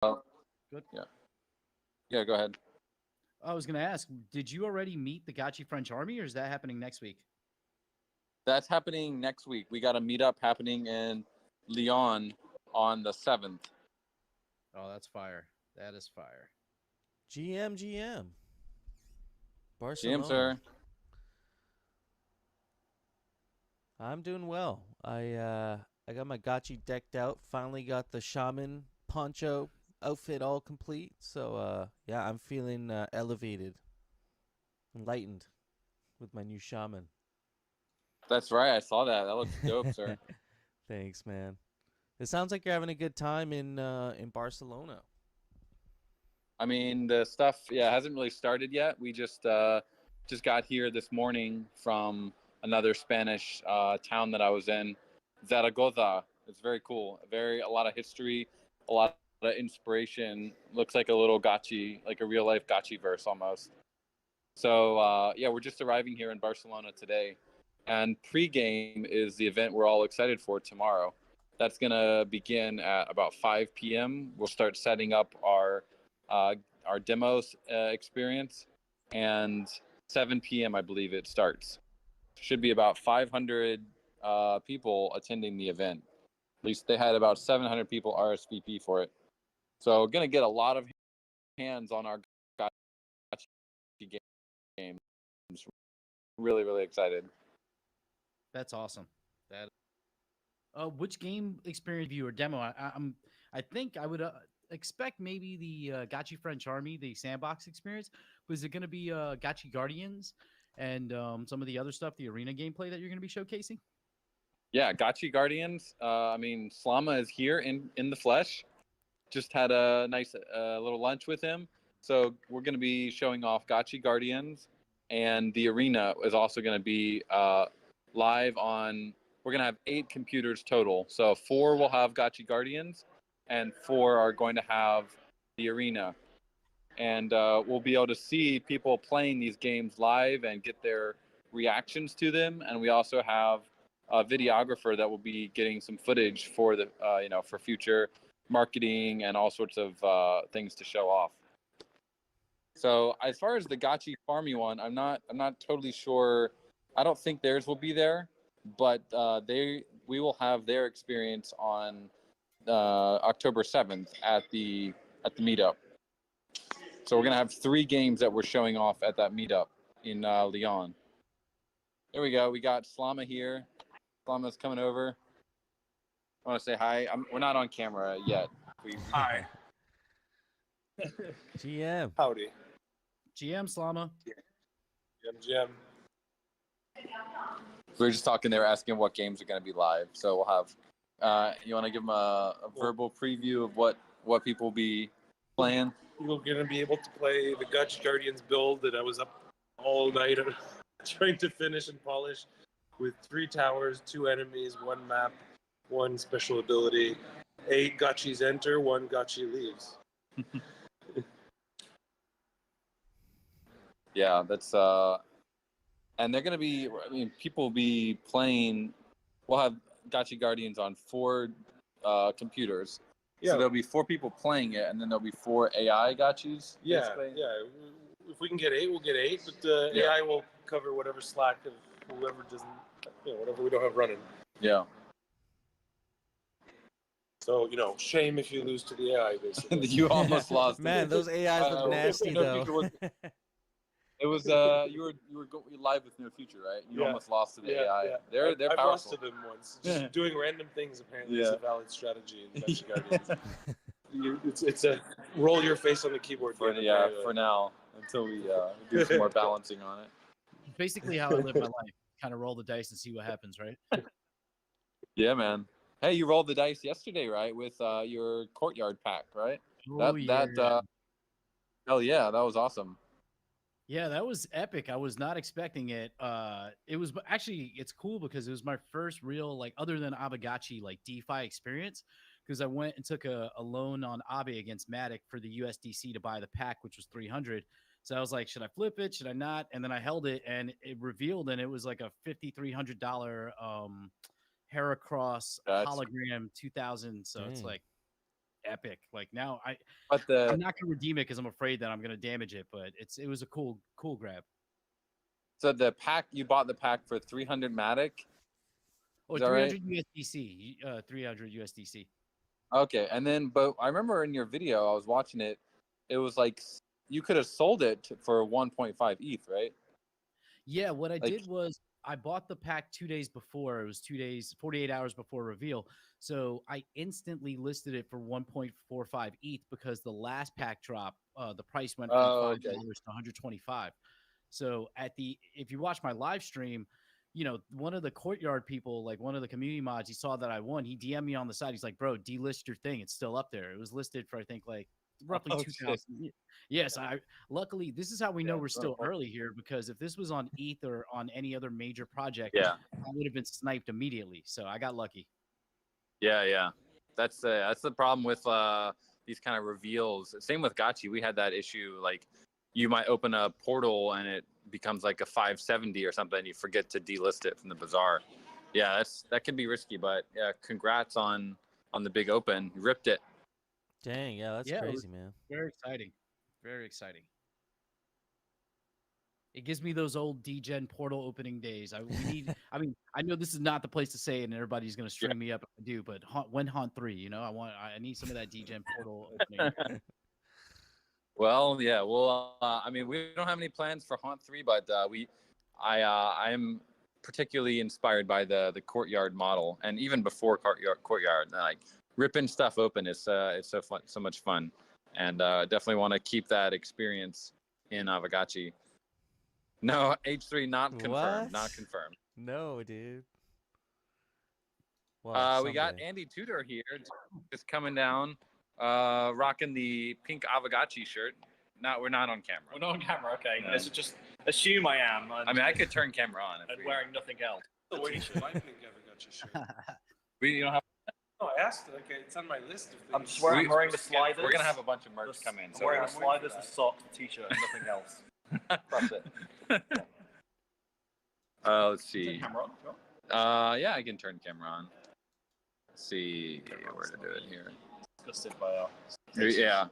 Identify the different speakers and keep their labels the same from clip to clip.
Speaker 1: Good.
Speaker 2: Yeah, go ahead.
Speaker 1: I was going to ask, did you already meet the Gotchi French Army, or is that happening next week?
Speaker 2: That's happening next week. We got a meetup happening in Lyon on the 7th.
Speaker 1: Oh, that's fire. That is fire.
Speaker 3: GM.
Speaker 2: GM,
Speaker 3: Barcelona.
Speaker 2: sir.
Speaker 3: I'm doing well. I got my Gotchi decked out. Finally got the shaman poncho outfit all complete. So yeah, I'm feeling elevated, enlightened with my new shaman.
Speaker 2: That's right. I saw that. That looks dope, sir.
Speaker 3: Thanks, man. It sounds like you're having a good time in Barcelona.
Speaker 2: I mean, the stuff, hasn't really started yet. We just got here this morning from another Spanish town that I was in, Zaragoza. It's very cool. A lot of history, a lot of inspiration. Looks like a little Gotchi, like a real life Gotchiverse almost. So we're just arriving here in Barcelona today, and pregame is the event we're all excited for tomorrow. That's gonna begin at about 5 p.m. We'll start setting up our demos experience, and 7 p.m. I believe it starts. Should be about 500 people attending the event. At least they had about 700 people RSVP for it. So gonna get a lot of hands on our Gotchi games. Really, really excited.
Speaker 1: That's awesome. That. Which game experience view or demo? I think I would expect maybe the Gotchi French Army, the sandbox experience. But is it going to be Gotchi Guardians and some of the other stuff, the arena gameplay that you're going to be showcasing?
Speaker 2: Yeah, Gotchi Guardians. I mean, Slama is here in the flesh. Just had a nice little lunch with him. So we're going to be showing off Gotchi Guardians, and the arena is also going to be live on. We're going to have 8 computers total. So 4 will have Gotchi Guardians, and 4 are going to have the arena. And we'll be able to see people playing these games live and get their reactions to them. And we also have a videographer that will be getting some footage for the for future marketing and all sorts of things to show off. So as far as the Gotchi Farmy one, I'm not totally sure. I don't think theirs will be there, but we will have their experience on October 7th at the meetup. So we're gonna have 3 games that we're showing off at that meetup in Lyon. There we go. We got Slama here. Slama's coming over. I want to say hi. We're not on camera yet.
Speaker 4: Hi.
Speaker 3: GM.
Speaker 4: Howdy.
Speaker 1: GM Slama.
Speaker 4: GM.
Speaker 2: We were just talking. They were asking what games are going to be live. So we'll have. You want to give them a verbal preview of what people will be playing?
Speaker 4: You're going to be able to play the Gotchi Guardians build that I was up all night trying to finish and polish, with 3 towers, 2 enemies, 1 map, 1 special ability. 8 Gotchis enter, 1 Gotchi leaves.
Speaker 2: Yeah, that's and they're gonna be. I mean, people will be playing. We'll have Gotchi Guardians on 4 computers.
Speaker 4: Yeah.
Speaker 2: So there'll be 4 people playing it, and then there'll be 4 AI Gotchis.
Speaker 4: Yeah,
Speaker 2: basically.
Speaker 4: yeah. If we can get 8, we'll get 8, but AI will cover whatever slack of whoever doesn't, whatever we don't have running.
Speaker 2: Yeah.
Speaker 4: So, shame if you lose to the AI, basically.
Speaker 2: You almost lost.
Speaker 3: Man, those AIs look nasty though.
Speaker 2: It was you were live with Near Future, right? You almost lost to the AI.
Speaker 4: Yeah.
Speaker 2: They're
Speaker 4: I've
Speaker 2: powerful.
Speaker 4: lost to them once. Just doing random things apparently is a valid strategy in Gotchi Guardians. It's a roll your face on the keyboard.
Speaker 2: For now, until we do some more balancing on it.
Speaker 1: Basically how I live my life. Kind of roll the dice and see what happens, right?
Speaker 2: Yeah, man. Hey, you rolled the dice yesterday, right? With your courtyard pack, right?
Speaker 1: Oh,
Speaker 2: Hell yeah, that was awesome.
Speaker 1: Yeah, that was epic. I was not expecting it. It was actually, it's cool because it was my first real, like, other than Aavegotchi, like DeFi experience. Because I went and took a loan on Aave against Matic for the USDC to buy the pack, which was 300. So I was like, should I flip it? Should I not? And then I held it, and it revealed, and it was like a $5,300 Heracross hologram 2000. So it's like epic. Like now
Speaker 2: But
Speaker 1: I'm not gonna redeem it because I'm afraid that I'm gonna damage it, but it was a cool grab.
Speaker 2: so the pack, you bought the pack for 300 Matic.
Speaker 1: Oh,
Speaker 2: Is that
Speaker 1: 300
Speaker 2: right?
Speaker 1: USDC. 300 USDC.
Speaker 2: Okay, and then but I remember in your video I was watching it, it was like you could have sold it for 1.5 ETH, right?
Speaker 1: Yeah, what I
Speaker 2: Like,
Speaker 1: did was I bought the pack 2 days before. It was 2 days, 48 hours before reveal. So I instantly listed it for 1.45 ETH because the last pack drop, the price went from
Speaker 2: oh,
Speaker 1: $5
Speaker 2: okay.
Speaker 1: to 125. So if you watch my live stream, one of the courtyard people, like one of the community mods, he saw that I won. He DM'd me on the side. He's like, bro, delist your thing. It's still up there. It was listed for, I think, like roughly
Speaker 2: Oh,
Speaker 1: 2,000. Yes, luckily this is how we know we're still
Speaker 2: oh.
Speaker 1: early here, because if this was on ETH or on any other major project,
Speaker 2: Yeah.
Speaker 1: I would have been sniped immediately. So I got lucky.
Speaker 2: Yeah. That's the problem with these kind of reveals. Same with Gotchi. We had that issue. Like, you might open a portal and it becomes like a 570 or something. You forget to delist it from the bazaar. Yeah, that can be risky. But yeah, congrats on the big open. You ripped it.
Speaker 3: Dang, yeah, that's
Speaker 1: Yeah, it was
Speaker 3: crazy, man.
Speaker 1: very exciting. Very exciting. It gives me those old DGen portal opening days. I mean, I know this is not the place to say it, and everybody's gonna string me up if I do, but when Haunt 3, I need some of that DGen portal opening.
Speaker 2: Well, yeah. Well, I mean, we don't have any plans for Haunt 3, but I'm particularly inspired by the courtyard model, and even before courtyard, like ripping stuff open is it's so fun, so much fun, and definitely want to keep that experience in Aavegotchi. No, H3 not confirmed.
Speaker 3: What?
Speaker 2: Not confirmed.
Speaker 3: No, dude. Well,
Speaker 2: We got
Speaker 3: someday.
Speaker 2: Andy Tudor here, just coming down, rocking the pink Aavegotchi shirt. We're not on camera.
Speaker 5: We're not on camera, okay.
Speaker 2: No.
Speaker 5: So just assume I am.
Speaker 2: I mean, I could turn camera on.
Speaker 5: And wearing nothing else.
Speaker 4: Oh, wait, I think Aavegotchi shirt.
Speaker 2: You don't have.
Speaker 4: No, I asked it. Okay, it's on my list of things.
Speaker 5: I'm just wearing, wearing the sliders.
Speaker 2: We're gonna have a bunch of merch come in.
Speaker 5: I'm
Speaker 2: So
Speaker 5: wearing the sliders, the socks, the t-shirt, and nothing else. That's it.
Speaker 2: Let's see.
Speaker 5: Camera on?
Speaker 2: Yeah, I can turn camera on. Let's see where to do it here.
Speaker 5: Disgusted by our...
Speaker 2: Yeah,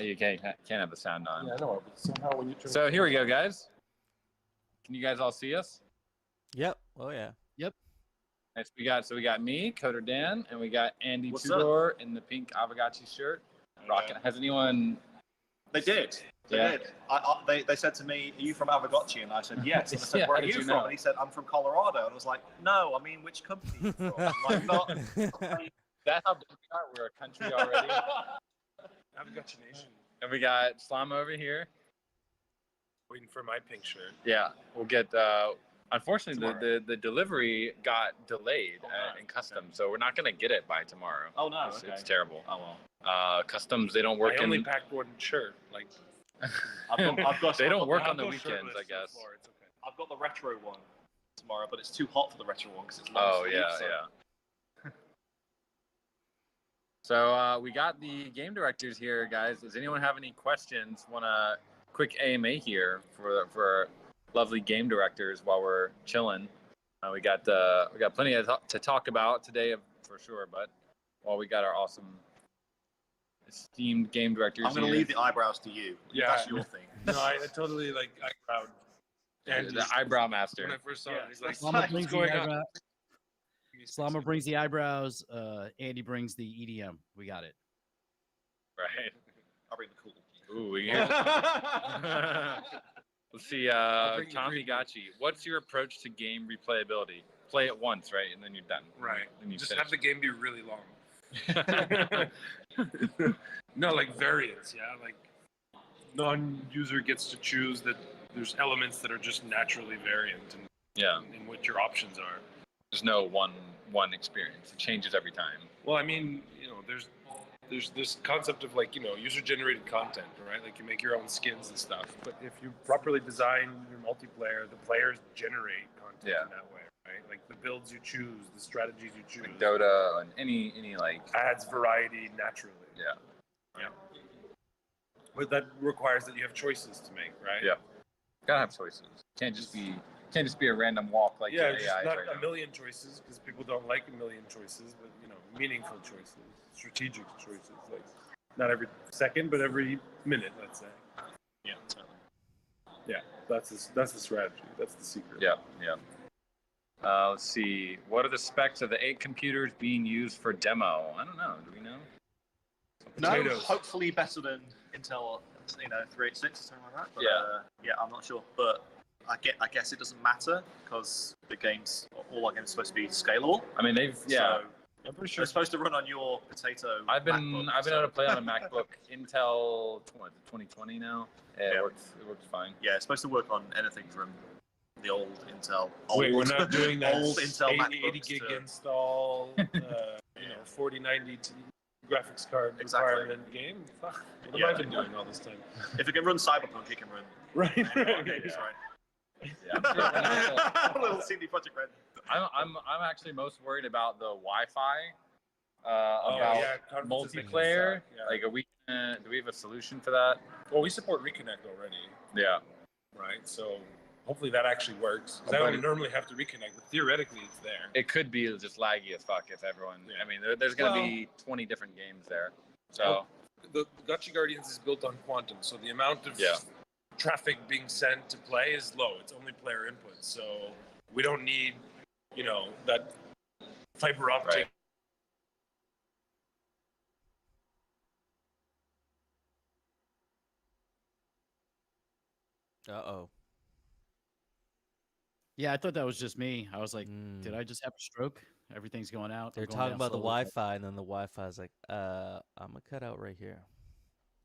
Speaker 2: you can't have the sound on.
Speaker 4: Yeah, I know, but somehow when you turn.
Speaker 2: So here we go, guys. Can you guys all see us?
Speaker 3: Yep. Oh yeah.
Speaker 2: Nice. We got me, Coder Dan, and we got Andy
Speaker 5: What's
Speaker 2: Tudor in the pink Aavegotchi shirt. Rocking. Has anyone?
Speaker 5: They did. They
Speaker 2: Yeah.
Speaker 5: did. They said to me, "Are you from Aavegotchi?" And I said, "Yes." And I said,
Speaker 2: Yeah,
Speaker 5: "Where
Speaker 2: how
Speaker 5: are
Speaker 2: did
Speaker 5: you
Speaker 2: you
Speaker 5: from?"
Speaker 2: know?
Speaker 5: And he said, "I'm from Colorado." And I was like, "No, I mean, which company are you from?" Like, not...
Speaker 2: That's how big we are. We're a country already.
Speaker 4: Aavegotchi Nation.
Speaker 2: And we got Slama over here.
Speaker 4: Waiting for my pink shirt.
Speaker 2: Yeah, we'll get. Unfortunately, the delivery got delayed in customs, so we're not gonna get it by tomorrow.
Speaker 5: Oh no,
Speaker 2: It's terrible.
Speaker 5: Oh well.
Speaker 2: Customs, they don't work
Speaker 4: I only
Speaker 2: in.
Speaker 4: packed one shirt. Like,
Speaker 5: I've got
Speaker 2: They don't work
Speaker 5: I've
Speaker 2: on the
Speaker 5: got
Speaker 2: weekends, I guess.
Speaker 4: It's okay.
Speaker 5: I've got the retro one tomorrow, but it's too hot for the retro one because it's long
Speaker 2: Oh
Speaker 5: sleeve,
Speaker 2: yeah,
Speaker 5: so...
Speaker 2: yeah. So we got the game directors here, guys. Does anyone have any questions? Want a quick AMA here for lovely game directors while we're chilling? We got plenty to talk about today for sure. But while we got our awesome esteemed game directors,
Speaker 5: I'm going to leave the eyebrows to you.
Speaker 4: Yeah.
Speaker 5: That's your thing.
Speaker 4: No, I totally like eyebrow. And
Speaker 2: the eyebrow master.
Speaker 4: when I first saw it, he's like,
Speaker 1: Slama
Speaker 4: "What's
Speaker 1: brings the
Speaker 4: going on?"
Speaker 1: eyebrow. Slama brings the eyebrows. Andy brings the EDM. We got it.
Speaker 2: Right.
Speaker 5: I'll bring the cool.
Speaker 2: Ooh, we Let's see,
Speaker 4: bring you
Speaker 2: Tommy
Speaker 4: preview.
Speaker 2: Gotchi. What's your approach to game replayability? Play it once, right, and then you're done.
Speaker 4: Right.
Speaker 2: Then you
Speaker 4: Just
Speaker 2: finish.
Speaker 4: have the game be really long. No, like variants, yeah. Like non-user gets to choose that there's elements that are just naturally variant
Speaker 2: Yeah.
Speaker 4: in what your options are.
Speaker 2: There's no one experience. It changes every time.
Speaker 4: Well, I mean, there's this concept of like, user-generated content, right? Like you make your own skins and stuff. But if you properly design your multiplayer, the players generate content in that way, right? Like the builds you choose, the strategies you choose.
Speaker 2: Like Dota and any like.
Speaker 4: Adds variety naturally.
Speaker 2: Yeah.
Speaker 4: Yeah. But that requires that you have choices to make, right?
Speaker 2: Yeah. Gotta have choices. Can't just be Can't just be a random walk like
Speaker 4: Yeah,
Speaker 2: the
Speaker 4: just
Speaker 2: AI
Speaker 4: not
Speaker 2: right
Speaker 4: a
Speaker 2: now.
Speaker 4: million choices because people don't like a million choices, but meaningful choices, strategic choices. Like not every second, but every minute. Let's say.
Speaker 5: Yeah, totally.
Speaker 4: Yeah, that's the strategy. That's the secret.
Speaker 2: Yeah, yeah. Let's see. What are the specs of the 8 computers being used for demo? I don't know. Do we know?
Speaker 5: No,
Speaker 4: Potatoes.
Speaker 5: hopefully better than Intel, 386 or something like that. But,
Speaker 2: Yeah.
Speaker 5: yeah, I'm not sure. But I guess it doesn't matter because all our games are supposed to be scalable.
Speaker 2: I mean, they've
Speaker 5: So
Speaker 2: I'm pretty sure
Speaker 5: they're supposed to run on your potato.
Speaker 2: I've been
Speaker 5: MacBook,
Speaker 2: able to play on a MacBook Intel 2020 now.
Speaker 5: Yeah.
Speaker 2: It works fine.
Speaker 5: Yeah, it's supposed to work on anything from the old Intel.
Speaker 4: Wait, we're not doing that
Speaker 5: old Intel
Speaker 4: 80
Speaker 5: MacBooks
Speaker 4: gig
Speaker 5: to-
Speaker 4: install, 4090 graphics card
Speaker 5: Exactly.
Speaker 4: requirement game. Fuck. What
Speaker 5: Yeah.
Speaker 4: have I been doing all this time?
Speaker 5: If it can run Cyberpunk, it can run.
Speaker 4: Right.
Speaker 5: Okay,
Speaker 4: Yeah.
Speaker 5: right.
Speaker 2: Yeah, I'm sure when I-
Speaker 5: Little CD Projekt Red.
Speaker 2: I'm actually most worried about the Wi-Fi.
Speaker 4: Oh,
Speaker 2: About
Speaker 4: yeah, conferences making
Speaker 2: multiplayer.
Speaker 4: suck, yeah.
Speaker 2: Like, do we have a solution for that?
Speaker 4: Well, we support Reconnect already,
Speaker 2: Yeah.
Speaker 4: right? So hopefully that actually works. 'Cause I
Speaker 2: But
Speaker 4: don't normally have to reconnect, but theoretically it's there.
Speaker 2: It could be just laggy as fuck if everyone.
Speaker 4: Yeah.
Speaker 2: I mean, there's gonna
Speaker 4: Well-
Speaker 2: be 20 different games there. So
Speaker 4: The Gotchi Guardians is built on quantum, so the amount of
Speaker 2: Yeah.
Speaker 4: traffic being sent to play is low. It's only player input, so we don't need, that fiber optic.
Speaker 2: Right.
Speaker 3: Uh-oh.
Speaker 1: Yeah, I thought that was just me. I was like, did
Speaker 3: Mm.
Speaker 1: I just have a stroke? Everything's going out.
Speaker 3: They're
Speaker 1: I'm going
Speaker 3: talking
Speaker 1: down
Speaker 3: about the
Speaker 1: slowly.
Speaker 3: Wi-Fi, and then the Wi-Fi's like, I'm gonna cut out right here.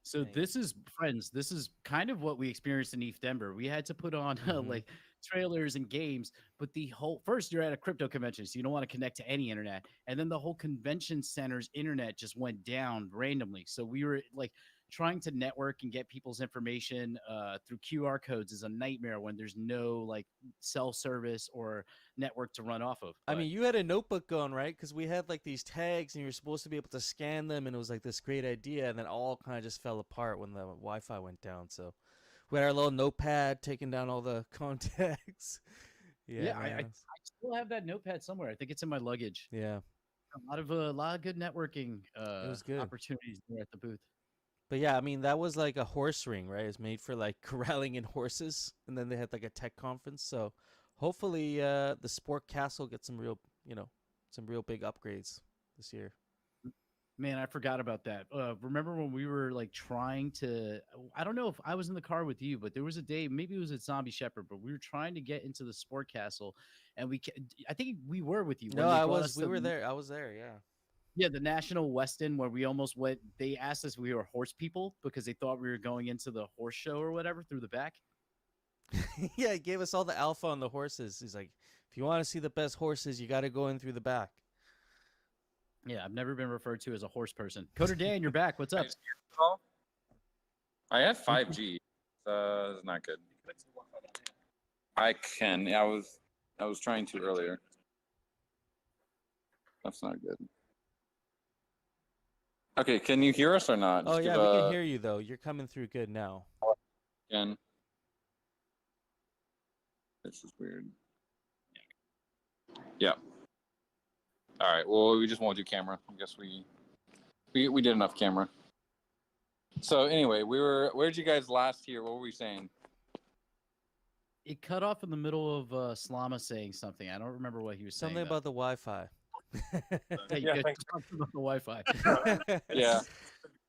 Speaker 1: So
Speaker 3: Dang.
Speaker 1: this is, friends, this is kind of what we experienced in ETH Denver. We had to put on
Speaker 3: Mhm.
Speaker 1: like trailers and games, but the whole first you're at a crypto convention, so you don't want to connect to any internet. And then the whole convention center's internet just went down randomly. So we were like trying to network and get people's information through QR codes is a nightmare when there's no like cell service or network to run off of.
Speaker 3: I
Speaker 1: But
Speaker 3: mean, you had a notebook going, right? Because we had like these tags, and you were supposed to be able to scan them, and it was like this great idea, and then all kind of just fell apart when the Wi-Fi went down. So we had our little notepad taking down all the contacts.
Speaker 1: yeah, I
Speaker 3: man.
Speaker 1: still have that notepad somewhere. I think it's in my luggage.
Speaker 3: Yeah.
Speaker 1: A lot of good networking
Speaker 3: was good.
Speaker 1: opportunities there at the booth.
Speaker 3: But yeah, I mean, that was like a horse ring, right? It's made for like corralling in horses, and then they had like a tech conference. So hopefully, the Sport Castle gets some real big upgrades this year.
Speaker 1: Man, I forgot about that. Remember when we were like trying to? I don't know if I was in the car with you, but there was a day, maybe it was at Zombie Shepherd, but we were trying to get into the Sport Castle, and I think we were with you. when
Speaker 3: No,
Speaker 1: they
Speaker 3: I
Speaker 1: brought
Speaker 3: was.
Speaker 1: us
Speaker 3: We
Speaker 1: to
Speaker 3: were there. I was there. Yeah.
Speaker 1: Yeah, the National Weston, where we almost went. They asked us if we were horse people because they thought we were going into the horse show or whatever through the back.
Speaker 3: Yeah, he gave us all the alpha on the horses. He's like, if you want to see the best horses, you got to go in through the back.
Speaker 1: Yeah, I've never been referred to as a horse person. Coder Dan, you're back. What's up?
Speaker 2: I have 5G. It's not good. I can. Yeah, I was trying to earlier. That's not good. Okay, can you hear us or not?
Speaker 3: Oh
Speaker 2: Just
Speaker 3: yeah,
Speaker 2: give
Speaker 3: we
Speaker 2: a-
Speaker 3: can hear you though. You're coming through good now.
Speaker 2: Again. This is weird. Yeah. All right. Well, we just won't do camera. I guess we did enough camera. So anyway, where'd you guys last hear? What were we saying?
Speaker 1: It cut off in the middle of Slama saying something. I don't remember what he was saying.
Speaker 3: Something about the Wi-Fi.
Speaker 1: Hey,
Speaker 4: Yeah,
Speaker 1: you guys
Speaker 4: thanks.
Speaker 1: talked about the Wi-Fi.
Speaker 2: Yeah.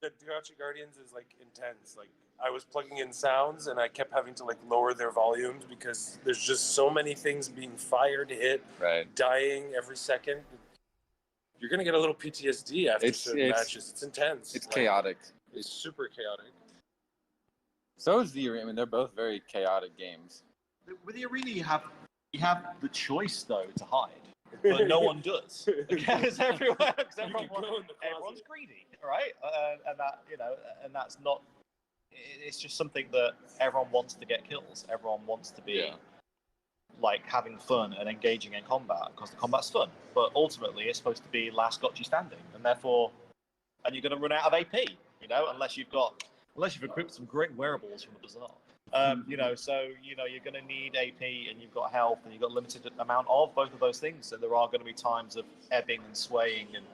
Speaker 4: The Gotchi Guardians is like intense. Like I was plugging in sounds and I kept having to like lower their volumes because there's just so many things being fired, hit,
Speaker 2: Right.
Speaker 4: dying every second. You're gonna get a little PTSD after
Speaker 2: It's-
Speaker 4: certain
Speaker 2: it's-
Speaker 4: matches. It's intense.
Speaker 2: It's
Speaker 4: Like,
Speaker 2: chaotic.
Speaker 4: It's super chaotic.
Speaker 2: So is the arena. I mean, they're both very chaotic games.
Speaker 5: With the arena, you have the choice though to hide, but no one does because everyone, because
Speaker 4: You can
Speaker 5: everyone,
Speaker 4: go in the closet.
Speaker 5: everyone's greedy, right? And that and that's not. It's just something that everyone wants to get kills. Everyone wants to be
Speaker 2: Yeah.
Speaker 5: like having fun and engaging in combat because the combat's fun. But ultimately, it's supposed to be last Gotchi standing, and therefore, you're going to run out of AP. Unless you've equipped some great wearables from the bazaar. So you're going to need AP and you've got health and you've got a limited amount of both of those things. So there are going to be times of ebbing and swaying and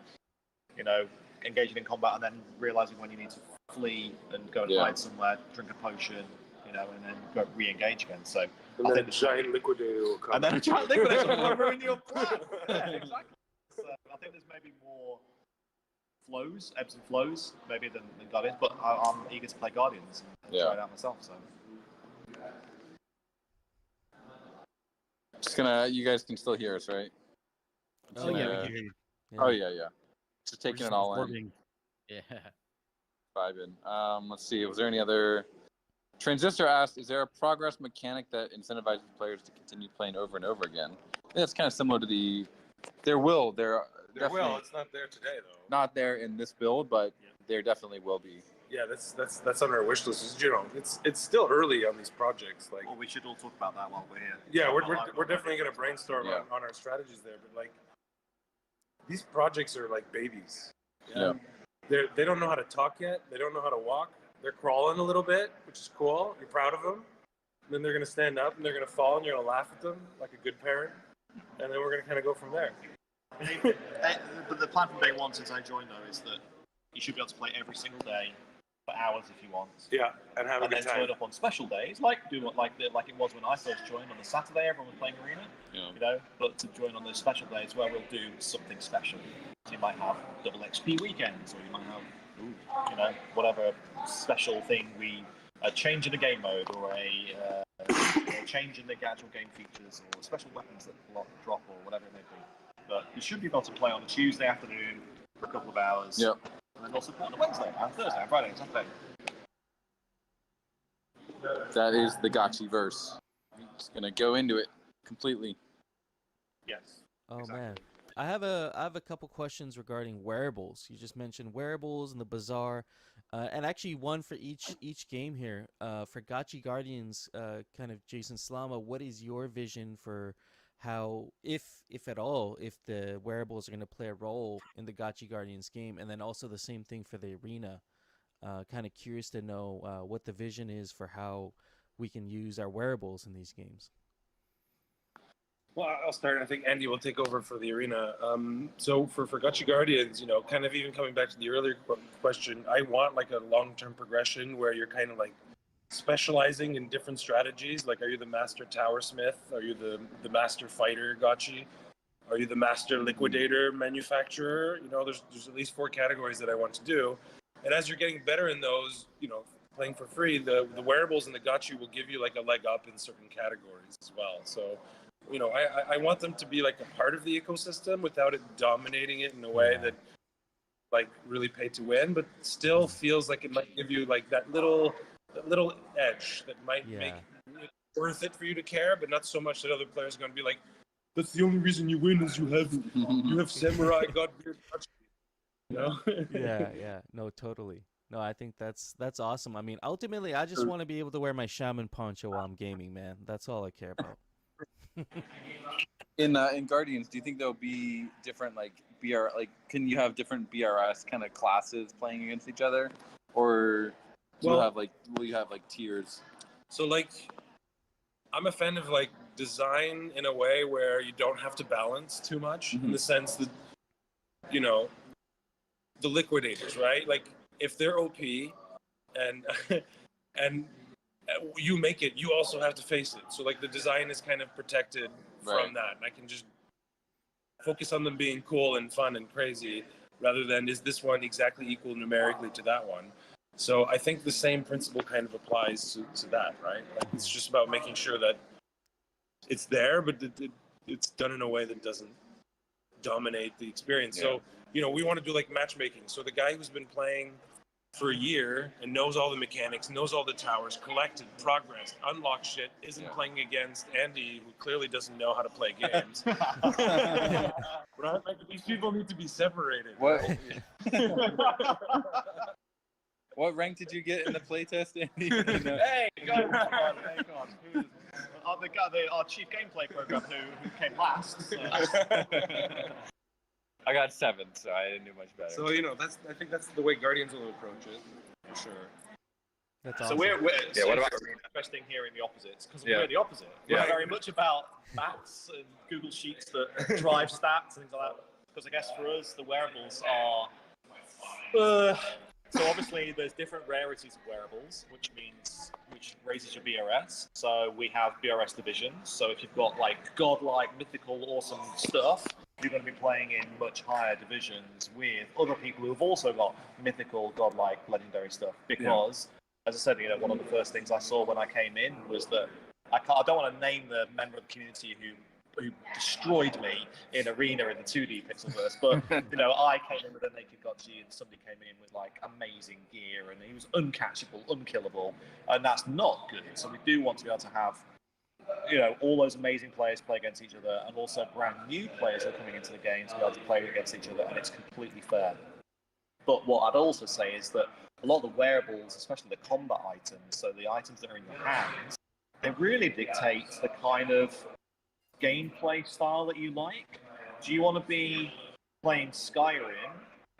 Speaker 5: engaging in combat and then realizing when you need to flee and go and hide somewhere, drink a potion, and then go re-engage again. So
Speaker 4: and then a giant liquidator will come.
Speaker 5: And then a giant liquidator will ruin your plan. Yeah, exactly. So I think there's maybe more ebbs and flows, maybe than Guardians, but I'm eager to play Guardians and try it out myself. So.
Speaker 2: Just gonna, you guys can still hear us, right?
Speaker 1: Oh yeah, we can hear you.
Speaker 2: Oh yeah. Just taking it all in.
Speaker 1: Yeah.
Speaker 2: Vibing. Let's see. Was there any other? Transistor asked, "Is there a progress mechanic that incentivizes players to continue playing over and over again?" I think that's kind of similar to the. There will.
Speaker 4: It's not there today though.
Speaker 2: Not there in this build, but there definitely will be.
Speaker 4: Yeah, that's on our wish list. It's still early on these projects. Like,
Speaker 5: well, we should all talk about that while we're here.
Speaker 4: Yeah, we're definitely gonna brainstorm on our strategies there. But like, these projects are like babies.
Speaker 2: Yeah.
Speaker 4: They don't know how to talk yet. They don't know how to walk. They're crawling a little bit, which is cool. You're proud of them. And then they're gonna stand up and they're gonna fall, and you're gonna laugh at them like a good parent. And then we're gonna kind of go from there.
Speaker 5: But the plan from day one since I joined though is that you should be able to play every single day for hours if you want.
Speaker 4: Yeah, and have a good time.
Speaker 5: And then turn up on special days, like it was when I first joined on the Saturday. Everyone was playing Arena, But to join on those special days where we'll do something special. So you might have double XP weekends, or you might have, whatever special thing a change in the game mode, or a change in the actual game features, or special weapons that drop, or whatever it may be. But you should be able to play on a Tuesday afternoon for a couple of hours.
Speaker 2: Yep.
Speaker 5: And then also play on a Wednesday, and Thursday, and Friday, and Saturday.
Speaker 2: That is the Gotchiverse. I'm just gonna go into it completely.
Speaker 5: Yes.
Speaker 3: Oh
Speaker 5: exactly.
Speaker 3: man, I have a couple questions regarding wearables. You just mentioned wearables and the bazaar, and actually one for each game here. For Gotchi Guardians, kind of Jason Slama, what is your vision for how, if at all, if the wearables are going to play a role in the Gotchi Guardians game, and then also the same thing for the arena? Kind of curious to know what the vision is for how we can use our wearables in these games.
Speaker 4: Well, I'll start. I think Andy will take over for the arena. So for Gotchi Guardians, kind of even coming back to the earlier question, I want like a long-term progression where you're kind of like specializing in different strategies. Like, are you the master tower smith? Are you the master fighter Gotchi? Are you the master liquidator manufacturer? There's at least 4 categories that I want to do. And as you're getting better in those, playing for free, the wearables and the Gotchi will give you like a leg up in certain categories as well. So, I want them to be like a part of the ecosystem without it dominating it in a way that like really pay to win, but still feels like it might give you like that little edge that might make it worth it for you to care, but not so much that other players are going to be like, that's the only reason you win is you have samurai godbeard Gotchi.
Speaker 3: Yeah. No, totally. No, I think that's awesome. I mean, ultimately, I just want to be able to wear my shaman poncho while I'm gaming, man. That's all I care about.
Speaker 2: In Guardians, do you think there'll be different can you have different BRS kind of classes playing against each other, or will you have tiers?
Speaker 4: So like, I'm a fan of like design in a way where you don't have to balance too much, in the sense that the liquidators, right? Like, if they're OP and you make it, you also have to face it. So like the design is kind of protected from that. And I can just focus on them being cool and fun and crazy, rather than is this one exactly equal numerically to that one. So I think the same principle kind of applies to that, right? Like, it's just about making sure that it's there, but it's done in a way that doesn't dominate the experience. So, we want to do like matchmaking. So the guy who's been playing for a year and knows all the mechanics, knows all the towers, collected, progressed, unlocked shit, isn't playing against Andy, who clearly doesn't know how to play games. Right? Like, these people need to be separated.
Speaker 2: What?
Speaker 4: Right?
Speaker 2: What rank did you get in the playtest, Andy?
Speaker 5: Hey, come on. Our chief gameplay program who came last. So.
Speaker 2: I got 7, so I didn't do much better.
Speaker 4: So I think that's the way Guardians will approach it, for sure.
Speaker 3: That's
Speaker 5: So
Speaker 3: awesome.
Speaker 5: we're
Speaker 2: Yeah, what about-
Speaker 5: interesting hearing the opposites because
Speaker 2: Yeah.
Speaker 5: we're the opposite.
Speaker 2: Yeah.
Speaker 5: We're very much about bats and Google Sheets that drive stats and things like that. Because I guess for us, the wearables are. So obviously, there's different rarities of wearables, which raises your BRS. So we have BRS divisions. So if you've got like godlike, mythical, awesome stuff, you're going to be playing in much higher divisions with other people who have also got mythical, godlike, legendary stuff. Because, as I said, one of the first things I saw when I came in was that I don't want to name the member of the community who destroyed me in Arena in the 2D Pixelverse, but I came in with a naked Gotchi and somebody came in with like amazing gear and he was uncatchable, unkillable, and that's not good. So we do want to be able to have all those amazing players play against each other, and also brand new players are coming into the game to be able to play against each other, and it's completely fair. But what I'd also say is that a lot of the wearables, especially the combat items, so the items that are in your hands, they really dictate the kind of gameplay style that you like. Do you want to be playing Skyrim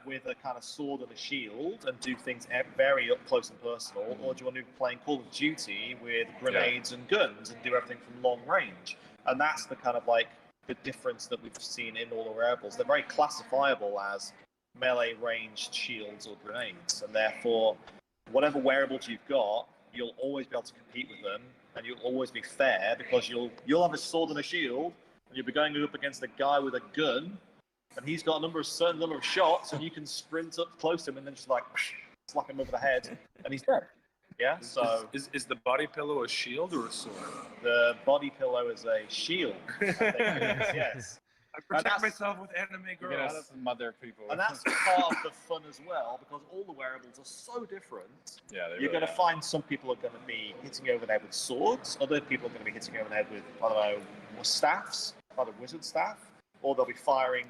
Speaker 5: with a kind of sword and a shield and do things very up close and personal, or do you want to be playing Call of Duty with grenades and guns and do everything from long range? And that's the kind of like the difference that we've seen in all the wearables. They're very classifiable as melee ranged shields or grenades, and therefore whatever wearables you've got, you'll always be able to compete with them, and you'll always be fair because you'll have a sword and a shield, and you'll be going up against a guy with a gun, and he's got a certain number of shots, and you can sprint up close to him and then just like slap him over the head, and he's dead. Yeah. So
Speaker 4: is the body pillow a shield or a sword?
Speaker 5: The body pillow is a shield. I think it is, yes.
Speaker 4: I protect myself with anime girls.
Speaker 2: Mother people.
Speaker 5: And that's part of the fun as well, because all the wearables are so different.
Speaker 2: Yeah,
Speaker 5: You're going to find some people are going to be hitting you over the head with swords, other people are going to be hitting you over the head with, I don't know, staffs, either wizard staff, or they'll be firing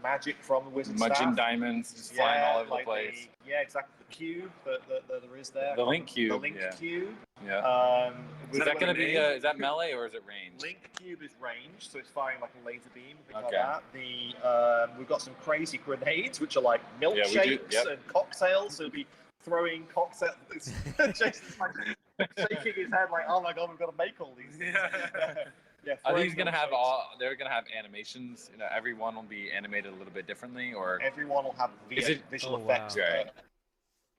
Speaker 5: magic from the wizard staff.
Speaker 2: Smudging diamonds, just flying all over the place.
Speaker 5: Exactly. The cube that there is there.
Speaker 2: The link cube.
Speaker 5: The link cube.
Speaker 2: Yeah.
Speaker 5: Is
Speaker 2: that going to be, is that melee or is it range?
Speaker 5: Link cube is range, so it's firing like a laser beam, things like that. We've got some crazy grenades, which are like milkshakes and cocktails, so we'll be throwing cocktails. Jason's like shaking his head like, oh my god, we've got to make all these.
Speaker 2: Are these gonna have they're gonna have animations? Every one will be animated a little bit differently, or
Speaker 5: everyone will have visual effects.
Speaker 2: Right.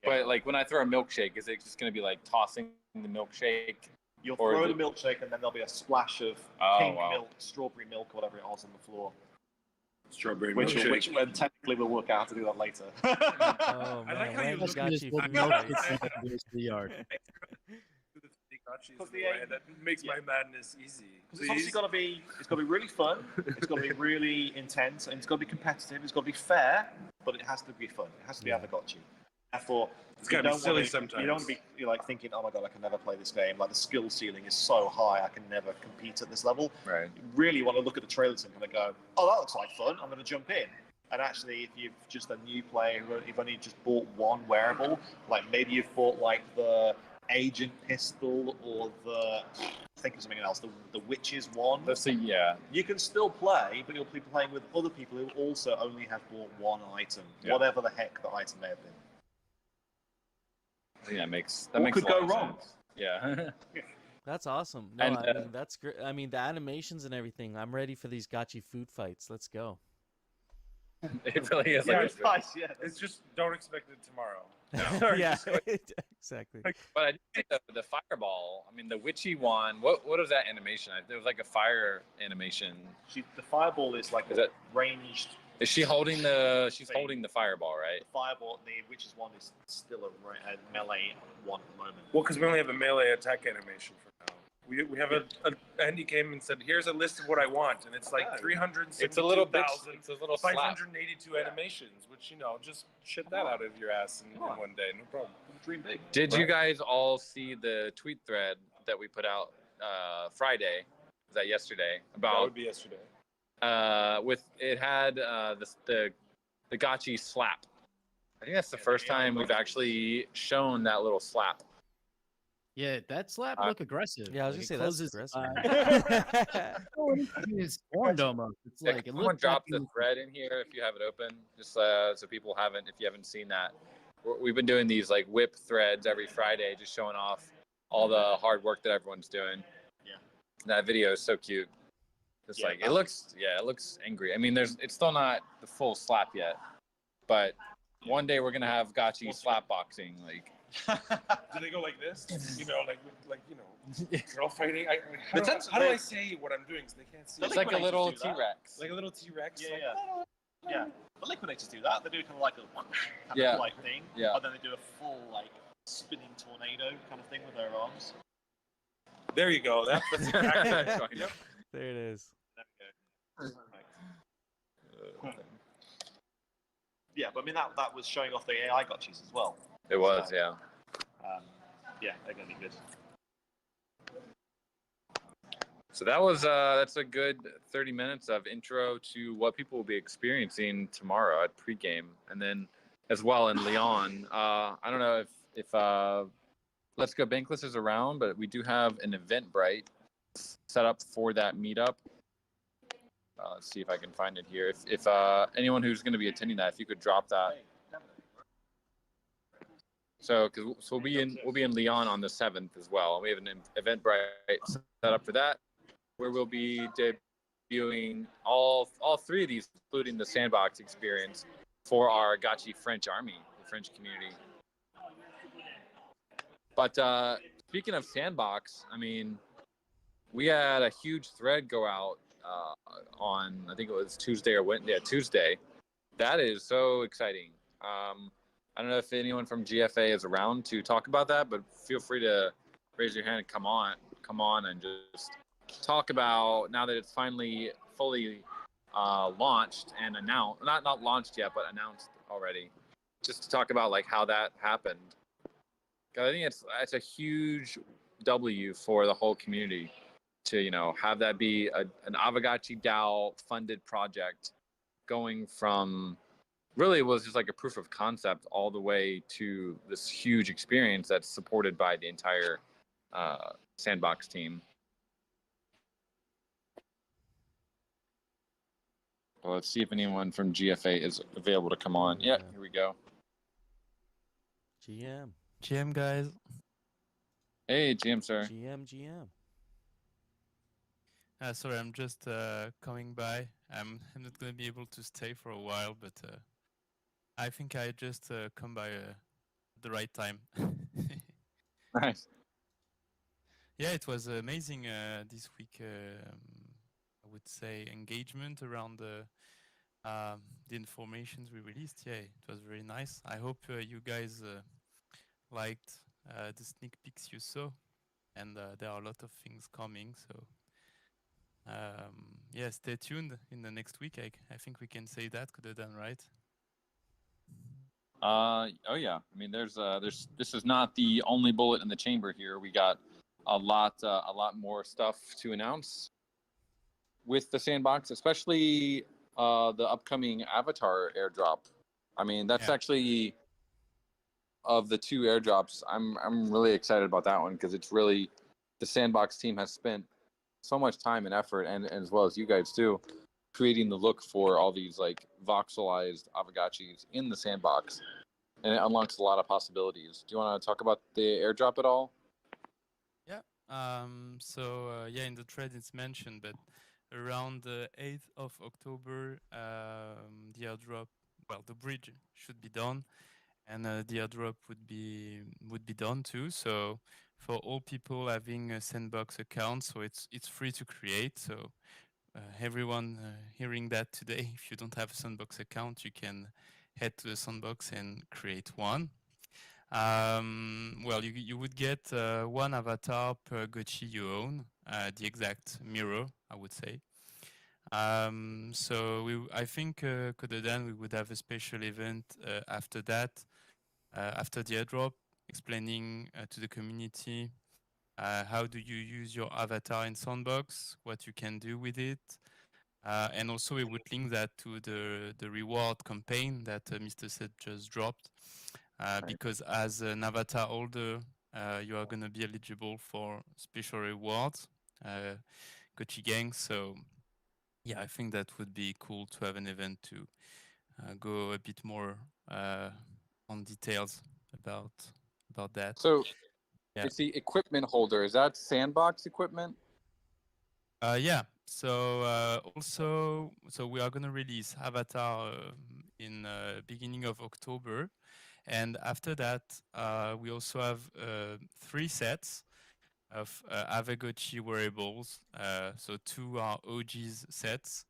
Speaker 2: But like when I throw a milkshake, is it just gonna be like tossing the milkshake?
Speaker 5: You'll throw the milkshake, and then there'll be a splash of pink milk, strawberry milk, or whatever it was on the floor.
Speaker 4: Strawberry
Speaker 5: which
Speaker 4: milkshake.
Speaker 5: technically we'll work out how to do that later.
Speaker 3: Oh man,
Speaker 4: I like how you look
Speaker 3: got
Speaker 1: Just
Speaker 3: you
Speaker 1: put
Speaker 3: food
Speaker 1: milk
Speaker 3: fights.
Speaker 1: in the yard.
Speaker 4: That makes my madness easy.
Speaker 5: Because it's obviously got to be really fun. It's got to be really intense, and it's got to be competitive. It's got to be fair, but it has to be fun. It has to be Aavegotchi. Therefore,
Speaker 4: it's got to be silly sometimes.
Speaker 5: You don't want to be like thinking, "Oh my god, I can never play this game." Like the skill ceiling is so high, I can never compete at this level.
Speaker 2: Right.
Speaker 5: You really want to look at the trailers and kind of go, "Oh, that looks like fun. I'm going to jump in." And actually, if you've just a new player, you've only just bought one wearable, like maybe you've bought like the agent pistol or the think of something else, the witch's wand. You can still play, but you'll be playing with other people who also only have bought one item, whatever the heck the item may have been.
Speaker 2: I think that makes
Speaker 5: could
Speaker 2: a lot
Speaker 5: go
Speaker 2: of
Speaker 5: wrong.
Speaker 2: sense. Yeah.
Speaker 3: That's awesome. No,
Speaker 2: And,
Speaker 3: I mean that's great. I mean the animations and everything. I'm ready for these Gotchi food fights. Let's go.
Speaker 2: It really is.
Speaker 5: Yeah,
Speaker 2: like
Speaker 5: it's nice. Yeah,
Speaker 4: it's just don't expect it tomorrow.
Speaker 3: Yeah, exactly.
Speaker 2: But I do think the fireball. I mean, the witchy one. What was that animation? There was like a fire animation.
Speaker 5: The fireball is like ranged.
Speaker 2: Is she holding the? She's holding the fireball, right?
Speaker 5: The fireball, the witch's wand is still a melee one at the moment.
Speaker 4: Well, because we only have a melee attack animation for now. We have Andy came and said, "Here's a list of what I want," and it's like 362,582
Speaker 2: It's a little slap.
Speaker 4: animations. Which just shit that out of your ass in one day, no problem.
Speaker 5: Dream big.
Speaker 2: Did you guys all see the tweet thread that we put out Friday? Was that yesterday?
Speaker 4: That would be yesterday.
Speaker 2: It had the Gotchi slap. I think that's the first time we've actually shown that little slap.
Speaker 1: Yeah, that slap look aggressive.
Speaker 3: Yeah, I was gonna say that's aggressive.
Speaker 1: His horn almost. It's like it
Speaker 2: someone
Speaker 1: looks
Speaker 2: drop
Speaker 1: like
Speaker 2: the thread in here if you have it open, just so people if you haven't seen that. we've been doing these like whip threads every Friday, just showing off all the hard work that everyone's doing.
Speaker 5: Yeah.
Speaker 2: That video is so cute. It's like it looks angry. I mean, it's still not the full slap yet, but one day we're gonna have Gotchi slap boxing. Like,
Speaker 4: do they go like this? You know, like girl fighting. How do I say what I'm doing so they can't see?
Speaker 2: It's like a little T-Rex.
Speaker 4: Like a little T-Rex.
Speaker 5: Yeah. The liquidators do that. They do kind of like a kind of like thing.
Speaker 2: Yeah.
Speaker 5: And then they do a full like spinning tornado kind of thing with their arms.
Speaker 4: There you go. That's exactly.
Speaker 3: There it is.
Speaker 5: There we go. Yeah, but I mean that was showing off the AI Gotchis as well.
Speaker 2: It was, yeah.
Speaker 5: Yeah, they're gonna be good.
Speaker 2: So that's a good 30 minutes of intro to what people will be experiencing tomorrow at pregame, and then as well in Lyon. I don't know if Let's Go Bankless is around, but we do have an Eventbrite set up for that meetup. Let's see if I can find it here. If anyone who's going to be attending that, if you could drop that. So we'll be in Lyon on the 7th as well. We have an Eventbrite set up for that, where we'll be debuting all three of these, including the sandbox experience for our Gotchi French army, the French community. But speaking of sandbox, I mean, we had a huge thread go out on, I think it was Tuesday or Wednesday. Yeah, Tuesday. That is so exciting. I don't know if anyone from GFA is around to talk about that, but feel free to raise your hand and come on and just talk about, now that it's finally fully launched and announced, not launched yet, but announced already, just to talk about like how that happened. I think it's a huge W for the whole community to have that be an Aavegotchi DAO funded project, going from really was just like a proof of concept all the way to this huge experience that's supported by the entire sandbox team. Well, let's see if anyone from GFA is available to come on. Yeah, here we go.
Speaker 3: GM guys.
Speaker 2: Hey, GM sir.
Speaker 3: GM.
Speaker 6: Sorry, I'm just coming by. I'm not going to be able to stay for a while, but I think I just come by at the right time.
Speaker 2: Nice.
Speaker 6: Yeah, it was amazing this week. I would say engagement around the informations we released. Yeah, it was very nice. I hope you guys liked the sneak peeks you saw, and there are a lot of things coming. So yeah, stay tuned in the next week. I think we can say that. Could have done right.
Speaker 2: Oh yeah. I mean, there's this is not the only bullet in the chamber here. We got a lot more stuff to announce with the sandbox, especially the upcoming Avatar airdrop. I mean, that's actually, of the two airdrops, I'm really excited about that one, because it's really, the sandbox team has spent so much time and effort, and as well as you guys too, creating the look for all these like voxelized Aavegotchis in the sandbox, and it unlocks a lot of possibilities. Do you want to talk about the airdrop at all?
Speaker 6: Yeah. Yeah, in the thread it's mentioned, but around the 8th of October, the airdrop, well, the bridge should be done, and the airdrop would be done too. So for all people having a sandbox account, so it's free to create. So everyone hearing that today, if you don't have a sandbox account, you can head to the sandbox and create one. Well, you would get one avatar per Gotchi you own, the exact mirror, I would say. So I think could have done, we would have a special event after that, after the airdrop, explaining to the community how do you use your avatar in Sandbox, what you can do with it, and also we would link that to the reward campaign that Mr. Seth just dropped, because as an avatar holder, you are going to be eligible for special rewards, Gotchi Gang. So yeah, I think that would be cool to have an event to go a bit more on details about that.
Speaker 2: So
Speaker 6: Yeah.
Speaker 2: it's the equipment holder. Is that sandbox equipment?
Speaker 6: Yeah. So also, so we are gonna release Avatar in beginning of October, and after that, we also have 3 sets of Aavegotchi wearables. So 2 are OGs sets,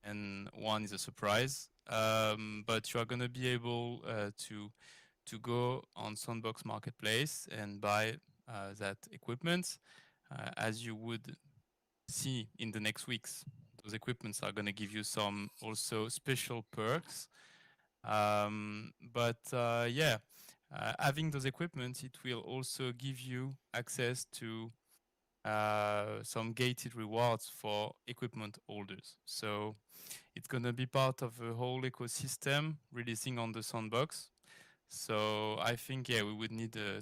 Speaker 6: and 1 is a surprise. But you are gonna be able to go on Sandbox Marketplace and buy that equipment, as you would see in the next weeks. Those equipments are going to give you some also special perks. But yeah, having those equipments, it will also give you access to some gated rewards for equipment holders. So it's going to be part of a whole ecosystem releasing on the sandbox. So I think, yeah, we would need to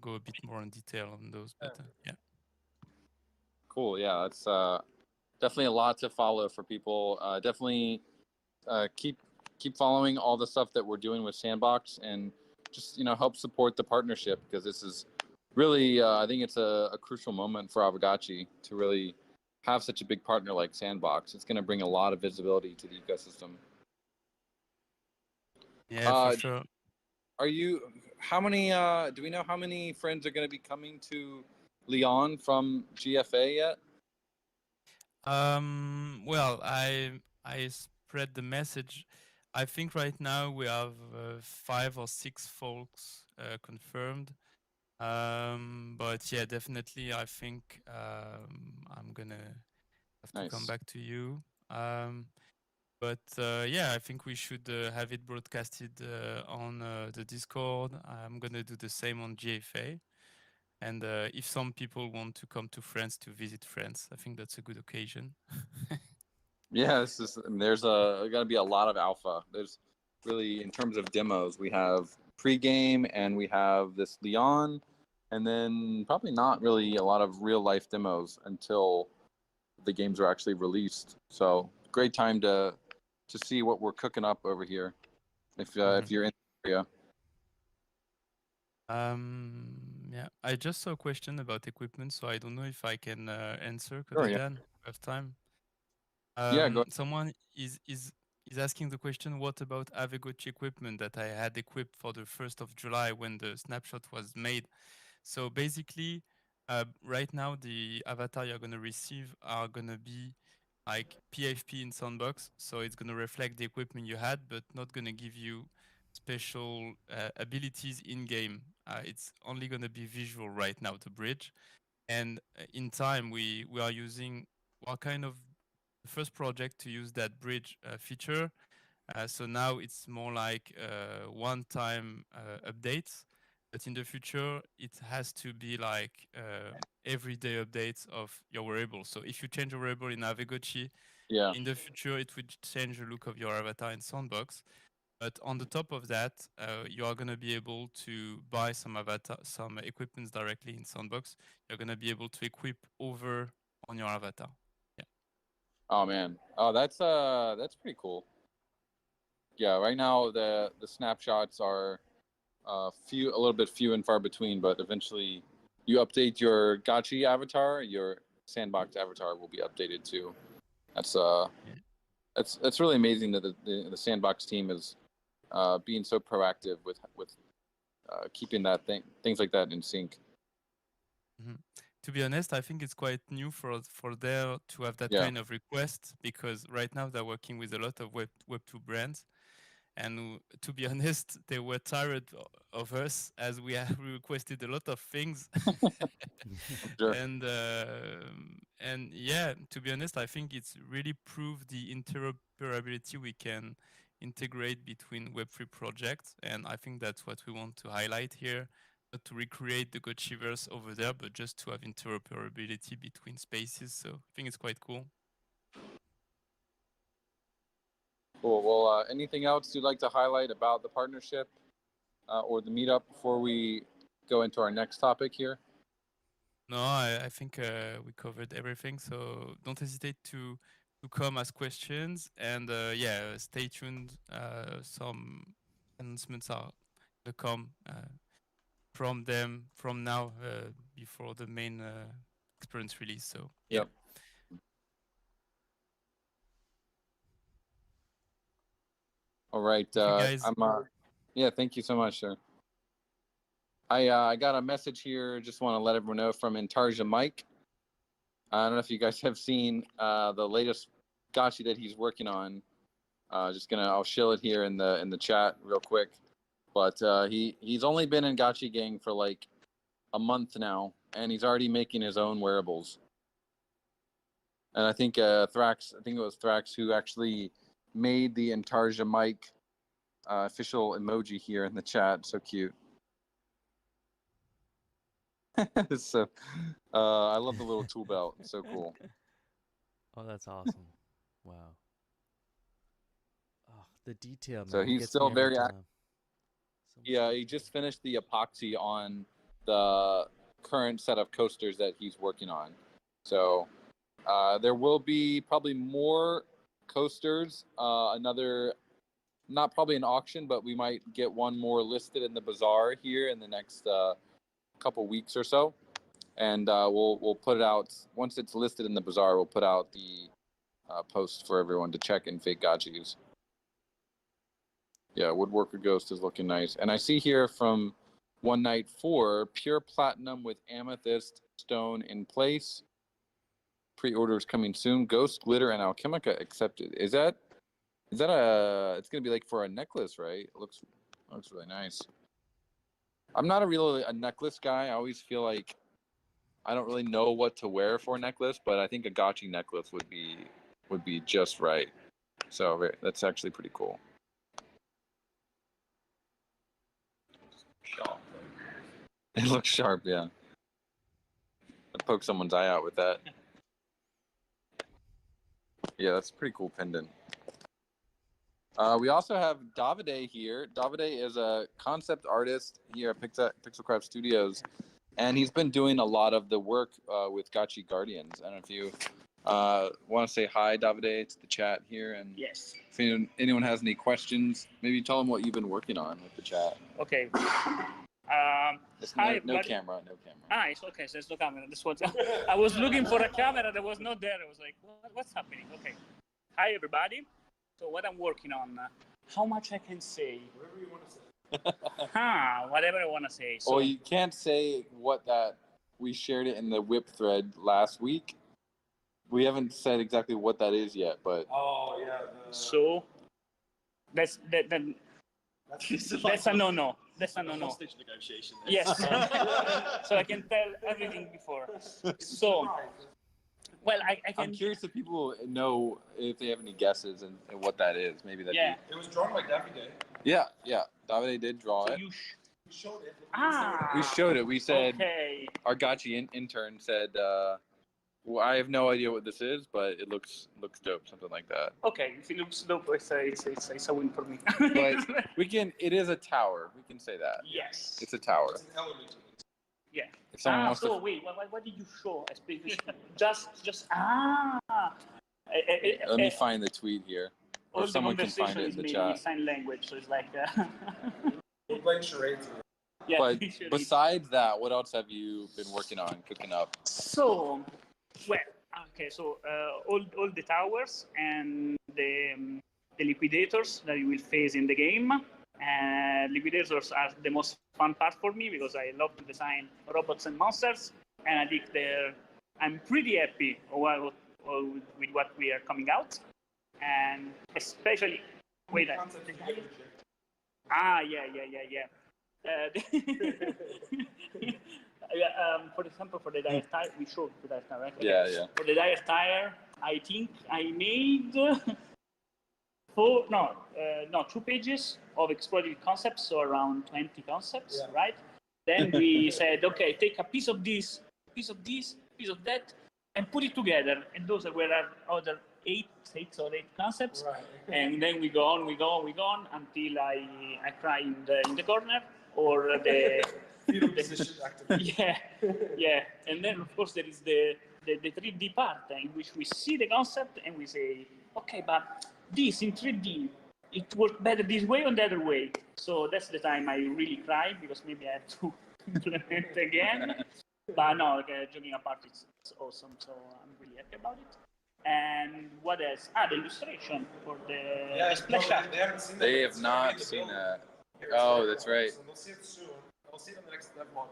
Speaker 6: go a bit more in detail on those, but yeah.
Speaker 2: Cool. Yeah, that's definitely a lot to follow for people. Definitely keep following all the stuff that we're doing with Sandbox, and just help support the partnership, because this is really I think it's a crucial moment for Aavegotchi to really have such a big partner like Sandbox. It's going to bring a lot of visibility to the ecosystem.
Speaker 6: Yeah, for sure.
Speaker 2: Are you? How many? Do we know how many friends are going to be coming to Lyon from GFA yet?
Speaker 6: Well, I spread the message. I think right now we have 5 or 6 folks confirmed. But yeah, definitely, I think I'm gonna have to come back to you. But yeah, I think we should have it broadcasted on the Discord. I'm gonna do the same on GFA. And if some people want to come to France to visit France, I think that's a good occasion.
Speaker 2: Yeah, there's going to be a lot of alpha. There's really, in terms of demos, we have pre-game and we have this Lyon, and then probably not really a lot of real life demos until the games are actually released. So great time to see what we're cooking up over here, if you're in the area.
Speaker 6: Yeah, I just saw a question about equipment, so I don't know if I can answer.
Speaker 2: Sure, yeah.
Speaker 6: Dan, have time.
Speaker 2: Yeah, go.
Speaker 6: Someone is asking the question, what about Aavegotchi equipment that I had equipped for the 1st of July when the snapshot was made? So basically, right now the avatar you're going to receive are going to be like PFP in Sandbox. So it's going to reflect the equipment you had, but not going to give you special abilities in game. It's only going to be visual right now, the bridge. And in time, we are using kind of the first project to use that bridge feature. So now it's more like one-time updates, but in the future it has to be like everyday updates of your wearable. So if you change your wearable in Aavegotchi,
Speaker 2: Yeah.
Speaker 6: in the future it would change the look of your avatar in Sandbox. But on the top of that, you are going to be able to buy some equipments directly in Sandbox. You're going to be able to equip over on your avatar. Yeah.
Speaker 2: Oh man. Oh, that's pretty cool. Yeah. Right now the snapshots are a little bit few and far between, but eventually you update your Gotchi avatar, your Sandbox avatar will be updated too. That's that's really amazing that the Sandbox team is being so proactive with keeping things like that in sync.
Speaker 6: Mm-hmm. To be honest, I think it's quite new for there to have that kind of request, because right now they're working with a lot of Web2 brands. And to be honest, they were tired of us as we requested a lot of things.
Speaker 2: Sure.
Speaker 6: And yeah, to be honest, I think it's really proved the interoperability we can integrate between Web3 projects. And I think that's what we want to highlight here. Not to recreate the Gotchiverse over there, but just to have interoperability between spaces. So I think it's quite cool.
Speaker 2: Cool. Well, anything else you'd like to highlight about the partnership or the meetup before we go into our next topic here?
Speaker 6: No, I think we covered everything. So don't hesitate to come ask questions, and yeah, stay tuned. Some announcements are the come from them from now before the main experience release. So
Speaker 2: Yep. All right.
Speaker 6: guys.
Speaker 2: Yeah, thank you so much, sir. I got a message here. Just want to let everyone know from Intarja Mike. I don't know if you guys have seen the latest Gotchi that he's working on. I'll show it here in the chat real quick. But he's only been in Gotchi Gang for like a month now, and he's already making his own wearables. And I think it was Thrax who actually made the Intarja Mike official emoji here in the chat. So cute. So I love the little tool belt. It's so cool.
Speaker 3: Oh, that's awesome. Wow. Oh, the detail, man.
Speaker 2: So he's still very active. Yeah, he just finished the epoxy on the current set of coasters that he's working on. So there will be probably more coasters. Not probably an auction, but we might get one more listed in the bazaar here in the next couple weeks or so. And we'll put it out once it's listed in the bazaar. We'll put out the post for everyone to check in fake Gotchis. Yeah, Woodworker Ghost is looking nice. And I see here from One Night 4, pure platinum with amethyst stone in place. Pre-orders coming soon. Ghost, glitter, and alchemica accepted. Is that it's gonna be like for a necklace, right? It looks really nice. I'm not a necklace guy. I always feel like I don't really know what to wear for a necklace, but I think a Gotchi necklace would be just right. So that's actually pretty cool.
Speaker 5: Sharp.
Speaker 2: It looks sharp, yeah. I'd poke someone's eye out with that. Yeah, that's a pretty cool pendant. We also have Davide here. Davide is a concept artist here at Pixelcraft Studios, and he's been doing a lot of the work with Gotchi Guardians. I don't know if you want to say hi, Davide, to the chat here, and
Speaker 7: yes.
Speaker 2: If anyone has any questions, maybe tell them what you've been working on with the chat.
Speaker 7: Okay.
Speaker 2: Hi, no camera.
Speaker 7: Ah, it's okay. So there's no camera. This was I was looking for a camera that was not there. I was like, what's happening? Okay. Hi, everybody. So what I'm working on, how much I can say?
Speaker 4: Whatever you want to say.
Speaker 7: Whatever I want to say. So,
Speaker 2: you can't say we shared it in the whip thread last week. We haven't said exactly what that is yet, but.
Speaker 4: Oh, yeah.
Speaker 7: So that's a no-no. That's a no-no.
Speaker 5: Hostage negotiation.
Speaker 7: Yes. So I can tell everything before. So, well, I can.
Speaker 2: I'm curious if people know if they have any guesses and what that is. Maybe that.
Speaker 7: Yeah.
Speaker 4: It was drawn by Davide.
Speaker 2: Yeah. Davide did draw it.
Speaker 7: You
Speaker 4: showed it.
Speaker 2: We showed it. We said
Speaker 7: okay.
Speaker 2: Our Gotchi intern said, well, I have no idea what this is, but it looks dope, something like that.
Speaker 7: Okay, if it looks dope, it's a win for me.
Speaker 2: But it is a tower. We can say that.
Speaker 7: Yes.
Speaker 2: It's a tower.
Speaker 4: It's an element.
Speaker 7: Yeah.
Speaker 2: If someone wants
Speaker 7: so wait, what did you show? just
Speaker 2: let me find the tweet here. Or someone can find it in the chat.
Speaker 7: Sign language, so it's like.
Speaker 4: We're playing charades.
Speaker 7: Yeah,
Speaker 2: but besides that, what else have you been working on, cooking up?
Speaker 7: So, so all the towers and the liquidators that you will face in the game. Liquidators are the most fun part for me because I love to design robots and monsters, and I think I'm pretty happy with what we are coming out, and especially
Speaker 4: yeah.
Speaker 7: For example, for the dire tire, we showed the dire tire, right? Okay.
Speaker 2: Yeah.
Speaker 7: For the dire tire, I think I made 2 pages of explorative concepts, so around 20 concepts, right? Then we said, okay, take a piece of this, piece of that, and put it together. And those were other 6 or 8 concepts.
Speaker 4: Right.
Speaker 7: And then we go on until I cry in the corner or the yeah. And then of course there is the 3D part in which we see the concept and we say, okay, but this in 3D, it worked better this way or the other way. So that's the time I really cried because maybe I have to implement again. But no, joking apart, it's awesome. So I'm really happy about it. And what else? The illustration for the splash art.
Speaker 2: They have not seen that. Oh, that's right.
Speaker 4: So they'll see it soon. I'll see it on the next month.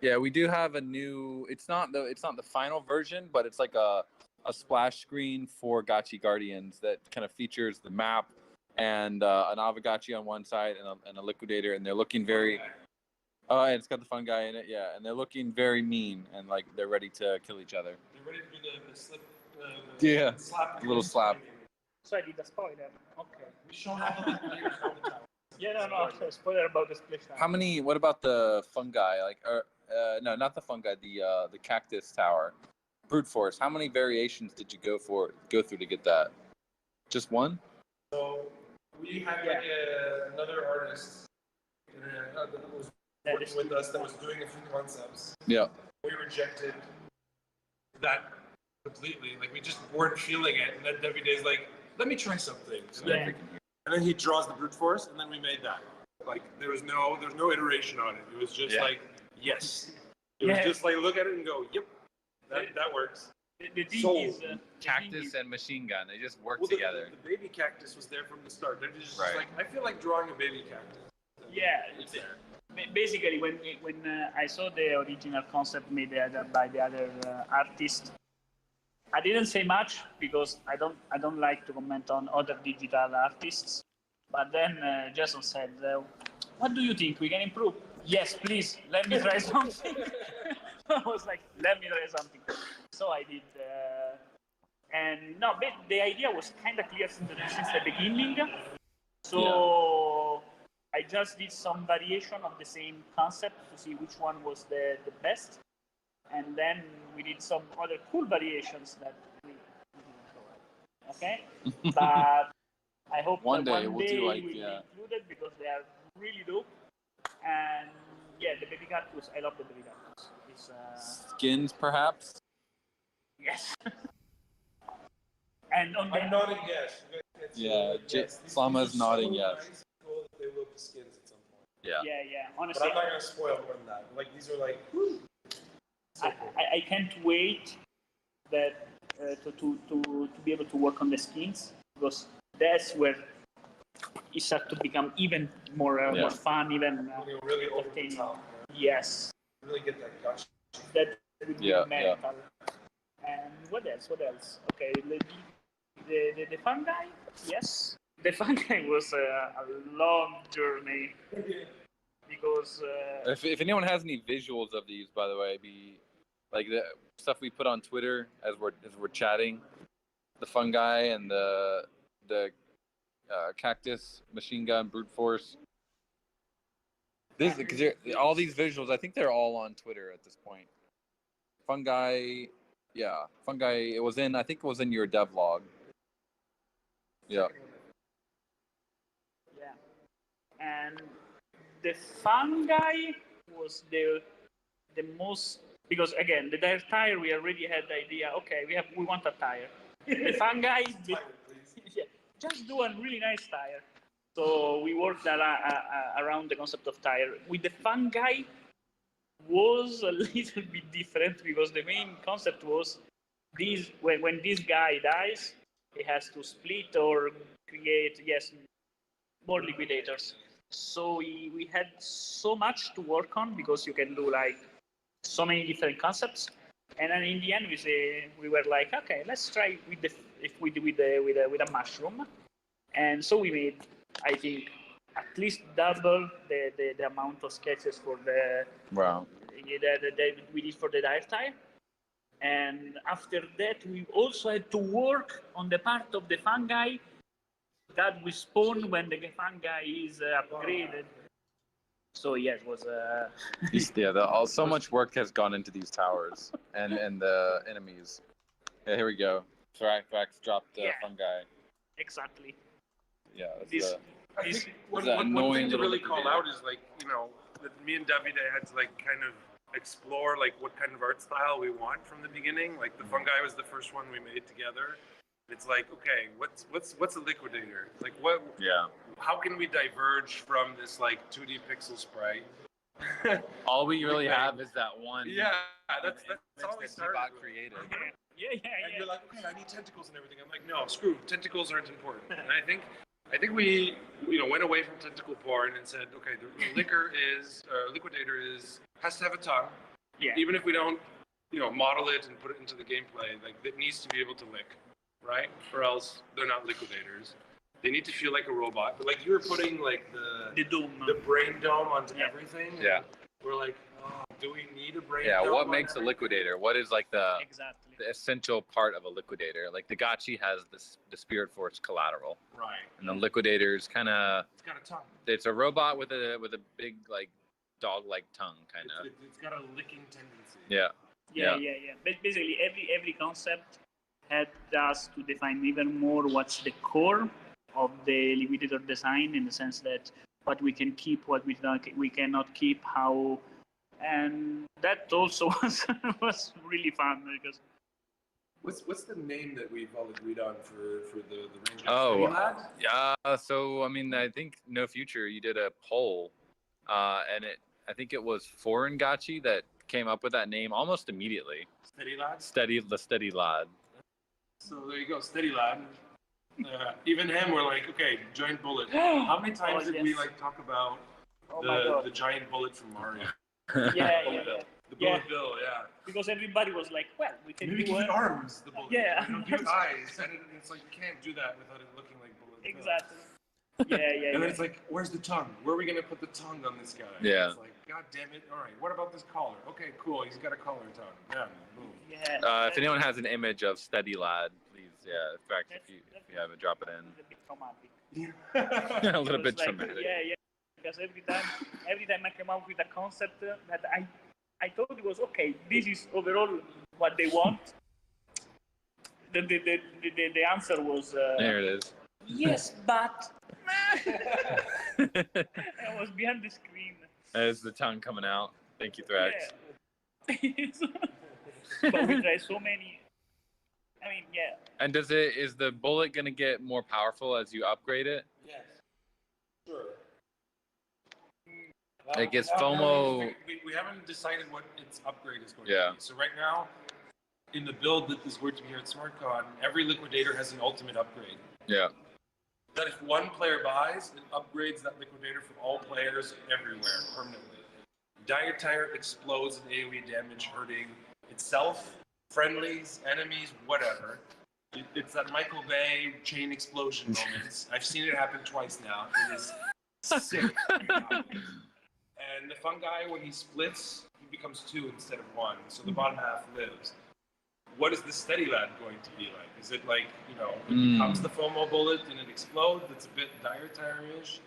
Speaker 2: Yeah, we do have a new. It's not the final version, but it's like a splash screen for Gotchi Guardians that kind of features the map and an Aavegotchi on one side and a liquidator, and they're looking very. And it's got the fun guy in it, yeah, and they're looking very mean and like they're ready to kill each other.
Speaker 4: They're ready to do the slip.
Speaker 2: Yeah,
Speaker 4: slap.
Speaker 2: a little slap.
Speaker 7: So I did a spoiler. Okay.
Speaker 4: We show off the players all the time.
Speaker 7: Yeah, no, spoiler about the splash art.
Speaker 2: How many? What about the fungi? Like, no, not the fungi. The cactus tower, brute force. How many variations did you go through to get that? Just one?
Speaker 4: So we had like another artist that was working with us that was doing a few concepts.
Speaker 2: Yeah.
Speaker 4: We rejected that completely. Like we just weren't feeling it, and then every day's like, let me try something. And then he draws the brute force, and then we made that. Like there was no iteration on it. It was just like yes. It was just like look at it and go, yep, that works.
Speaker 7: The thing is,
Speaker 2: Cactus and machine gun, they just work together.
Speaker 4: The baby cactus was there from the start. They're just
Speaker 2: Right.
Speaker 4: like I feel like drawing a baby cactus.
Speaker 7: yeah,
Speaker 4: It's there.
Speaker 7: basically when I saw the original concept made by the other artist, I didn't say much because I don't like to comment on other digital artists. But then Jason said, "What do you think? We can improve?" Yes, please. Let me try something. I was like, "Let me try something." So I did, and no, but the idea was kind of clear since the beginning. So I just did some variation of the same concept to see which one was the best. And then we did some other cool variations that we didn't show. Okay? But I hope
Speaker 2: One
Speaker 7: that
Speaker 2: day
Speaker 7: one
Speaker 2: we'll
Speaker 7: day
Speaker 2: do like,
Speaker 7: will be
Speaker 2: yeah.
Speaker 7: included because they are really dope. And yeah, the baby cactus, I love the baby cactus. It's,
Speaker 2: Skins, perhaps?
Speaker 7: yes. And on
Speaker 4: I'm
Speaker 7: the
Speaker 4: nodding yes.
Speaker 2: Yeah,
Speaker 4: Yes.
Speaker 2: Slama's
Speaker 4: These are
Speaker 2: nodding
Speaker 4: so
Speaker 2: yes.
Speaker 4: nice and cool that they look the skins at some point.
Speaker 2: Yeah.
Speaker 7: yeah,
Speaker 4: But
Speaker 7: honestly,
Speaker 4: I'm not gonna spoil more than that. Like these are like.
Speaker 7: I can't wait that to be able to work on the skins because that's where it starts to become even more fun, even
Speaker 4: Really over the
Speaker 7: entertaining.
Speaker 4: top.
Speaker 7: Yes,
Speaker 4: Really get that gotcha.
Speaker 7: that would be
Speaker 2: Yeah,
Speaker 7: mental. And what else? Okay, the fun guy. Yes, the fun guy was a long journey because.
Speaker 2: If anyone has any visuals of these, by the way, be like the stuff we put on Twitter as we're chatting, the fungi and the cactus, machine gun, brute force. This because all these visuals, I think they're all on Twitter at this point. Fungi, yeah, fungi. I think it was in your devlog. Yeah.
Speaker 7: Yeah, and the fungi was the most because again the tire we already had the idea. Okay, we want a tire. The fungi, yeah, just do a really nice tire. So we worked around the concept of tire. With the fungi was a little bit different because the main concept was this: when this guy dies, he has to split or create more liquidators. So we had so much to work on because you can do like so many different concepts. And then in the end, we were like, okay, let's try with a mushroom. And so we made, I think, at least double the amount of sketches for that we did for the dive tire. And after that, we also had to work on the part of the fungi that we spawn when the fungi is upgraded. So yeah, it was.
Speaker 2: So much work has gone into these towers and the enemies. Yeah, here we go. Thrax dropped the fungi.
Speaker 7: Exactly.
Speaker 2: Yeah.
Speaker 4: I think one
Speaker 2: annoying
Speaker 4: thing to
Speaker 2: little
Speaker 4: really call
Speaker 2: liquidator.
Speaker 4: out is like that me and Davide had to like kind of explore like what kind of art style we want from the beginning. Like the fungi was the first one we made together, It's like, okay, what's a liquidator? Like what?
Speaker 2: Yeah.
Speaker 4: How can we diverge from this like 2D pixel sprite?
Speaker 2: All we really have is that one.
Speaker 4: Yeah, that's all we
Speaker 2: that
Speaker 4: started
Speaker 2: got
Speaker 4: with.
Speaker 2: created.
Speaker 4: And you're like, okay, I need tentacles and everything. I'm like, no, screw, tentacles aren't important. And I think we went away from tentacle porn and said, okay, the liquidator has to have a tongue.
Speaker 7: Yeah.
Speaker 4: Even if we don't, model it and put it into the gameplay, like it needs to be able to lick, right? Or else they're not liquidators. They need to feel like a robot. But like you were putting like the
Speaker 7: dome.
Speaker 4: the brain dome onto everything.
Speaker 2: Yeah.
Speaker 4: We're like, oh, do we need a brain
Speaker 2: Yeah,
Speaker 4: dome?
Speaker 2: what
Speaker 4: on
Speaker 2: makes a
Speaker 4: everything?
Speaker 2: liquidator? What is like the
Speaker 7: Exactly.
Speaker 2: essential part of a liquidator? Like the Gotchi has the Spirit Force collateral,
Speaker 4: Right.
Speaker 2: and the liquidator's kind of
Speaker 4: It's got a tongue.
Speaker 2: it's a robot with a big like dog-like tongue, kind of.
Speaker 4: It's got a licking tendency.
Speaker 2: Yeah.
Speaker 7: Yeah. Basically, every concept helped us to define even more what's the core of the liquidator design, in the sense that what we can keep, what we cannot keep, how, and that also was really fun because.
Speaker 4: What's the name that we've all agreed on for the Ranger?
Speaker 2: Oh,
Speaker 4: Lad?
Speaker 2: yeah. So I mean, I think No Future, you did a poll, and I think it was Foreign Gotchi that came up with that name almost immediately.
Speaker 4: Steady Lad?
Speaker 2: The Steady Lad.
Speaker 4: So there you go, Steady Lad. Even him, we're like, okay, giant bullet. How many times did we like talk about the giant bullet from Mario?
Speaker 7: Yeah.
Speaker 4: The bullet bill, yeah.
Speaker 7: Because everybody was like, well, we can
Speaker 4: Maybe
Speaker 7: do
Speaker 4: give
Speaker 7: it.
Speaker 4: it arms, the bullet.
Speaker 7: Yeah.
Speaker 4: Give it eyes. And it's like, you can't do that without it looking like bullet bill.
Speaker 7: Exactly. Yeah.
Speaker 4: And then it's like, where's the tongue? Where are we going to put the tongue on this guy?
Speaker 2: Yeah.
Speaker 4: It's like, God damn it. All right, what about this collar? Okay, cool. He's got a collar tongue. Yeah, boom.
Speaker 7: Yeah.
Speaker 2: If anyone has an image of Steady Lad, please, in fact, if you have it, drop it in.
Speaker 7: A bit traumatic.
Speaker 2: A little bit
Speaker 7: It's like,
Speaker 2: traumatic.
Speaker 7: Yeah. Because every time I came up with a concept that I thought it was okay, this is overall what they want. The answer was
Speaker 2: There it is.
Speaker 7: yes, but I was behind the screen.
Speaker 2: There's the tongue coming out. Thank you, Thrax.
Speaker 7: Yeah. But we tried so many. I mean, yeah.
Speaker 2: And is the bullet gonna get more powerful as you upgrade it?
Speaker 4: Yes. Sure.
Speaker 2: It gets FOMO.
Speaker 4: We haven't decided what its upgrade is going
Speaker 2: Yeah.
Speaker 4: to be. So right now, in the build that is working here at SmartCon, every liquidator has an ultimate upgrade.
Speaker 2: Yeah.
Speaker 4: That if one player buys, it upgrades that liquidator for all players everywhere permanently. Dire Tire explodes in AoE damage, hurting itself, friendlies, enemies, whatever. It's that Michael Bay chain explosion moments. I've seen it happen twice now. It is sick. And the fungi, when he splits, he becomes 2 instead of 1. So the bottom half lives. What is the Steady Lad going to be like? Is it like, it becomes the FOMO bullet and it explodes? It's a bit Dire Tire-ish.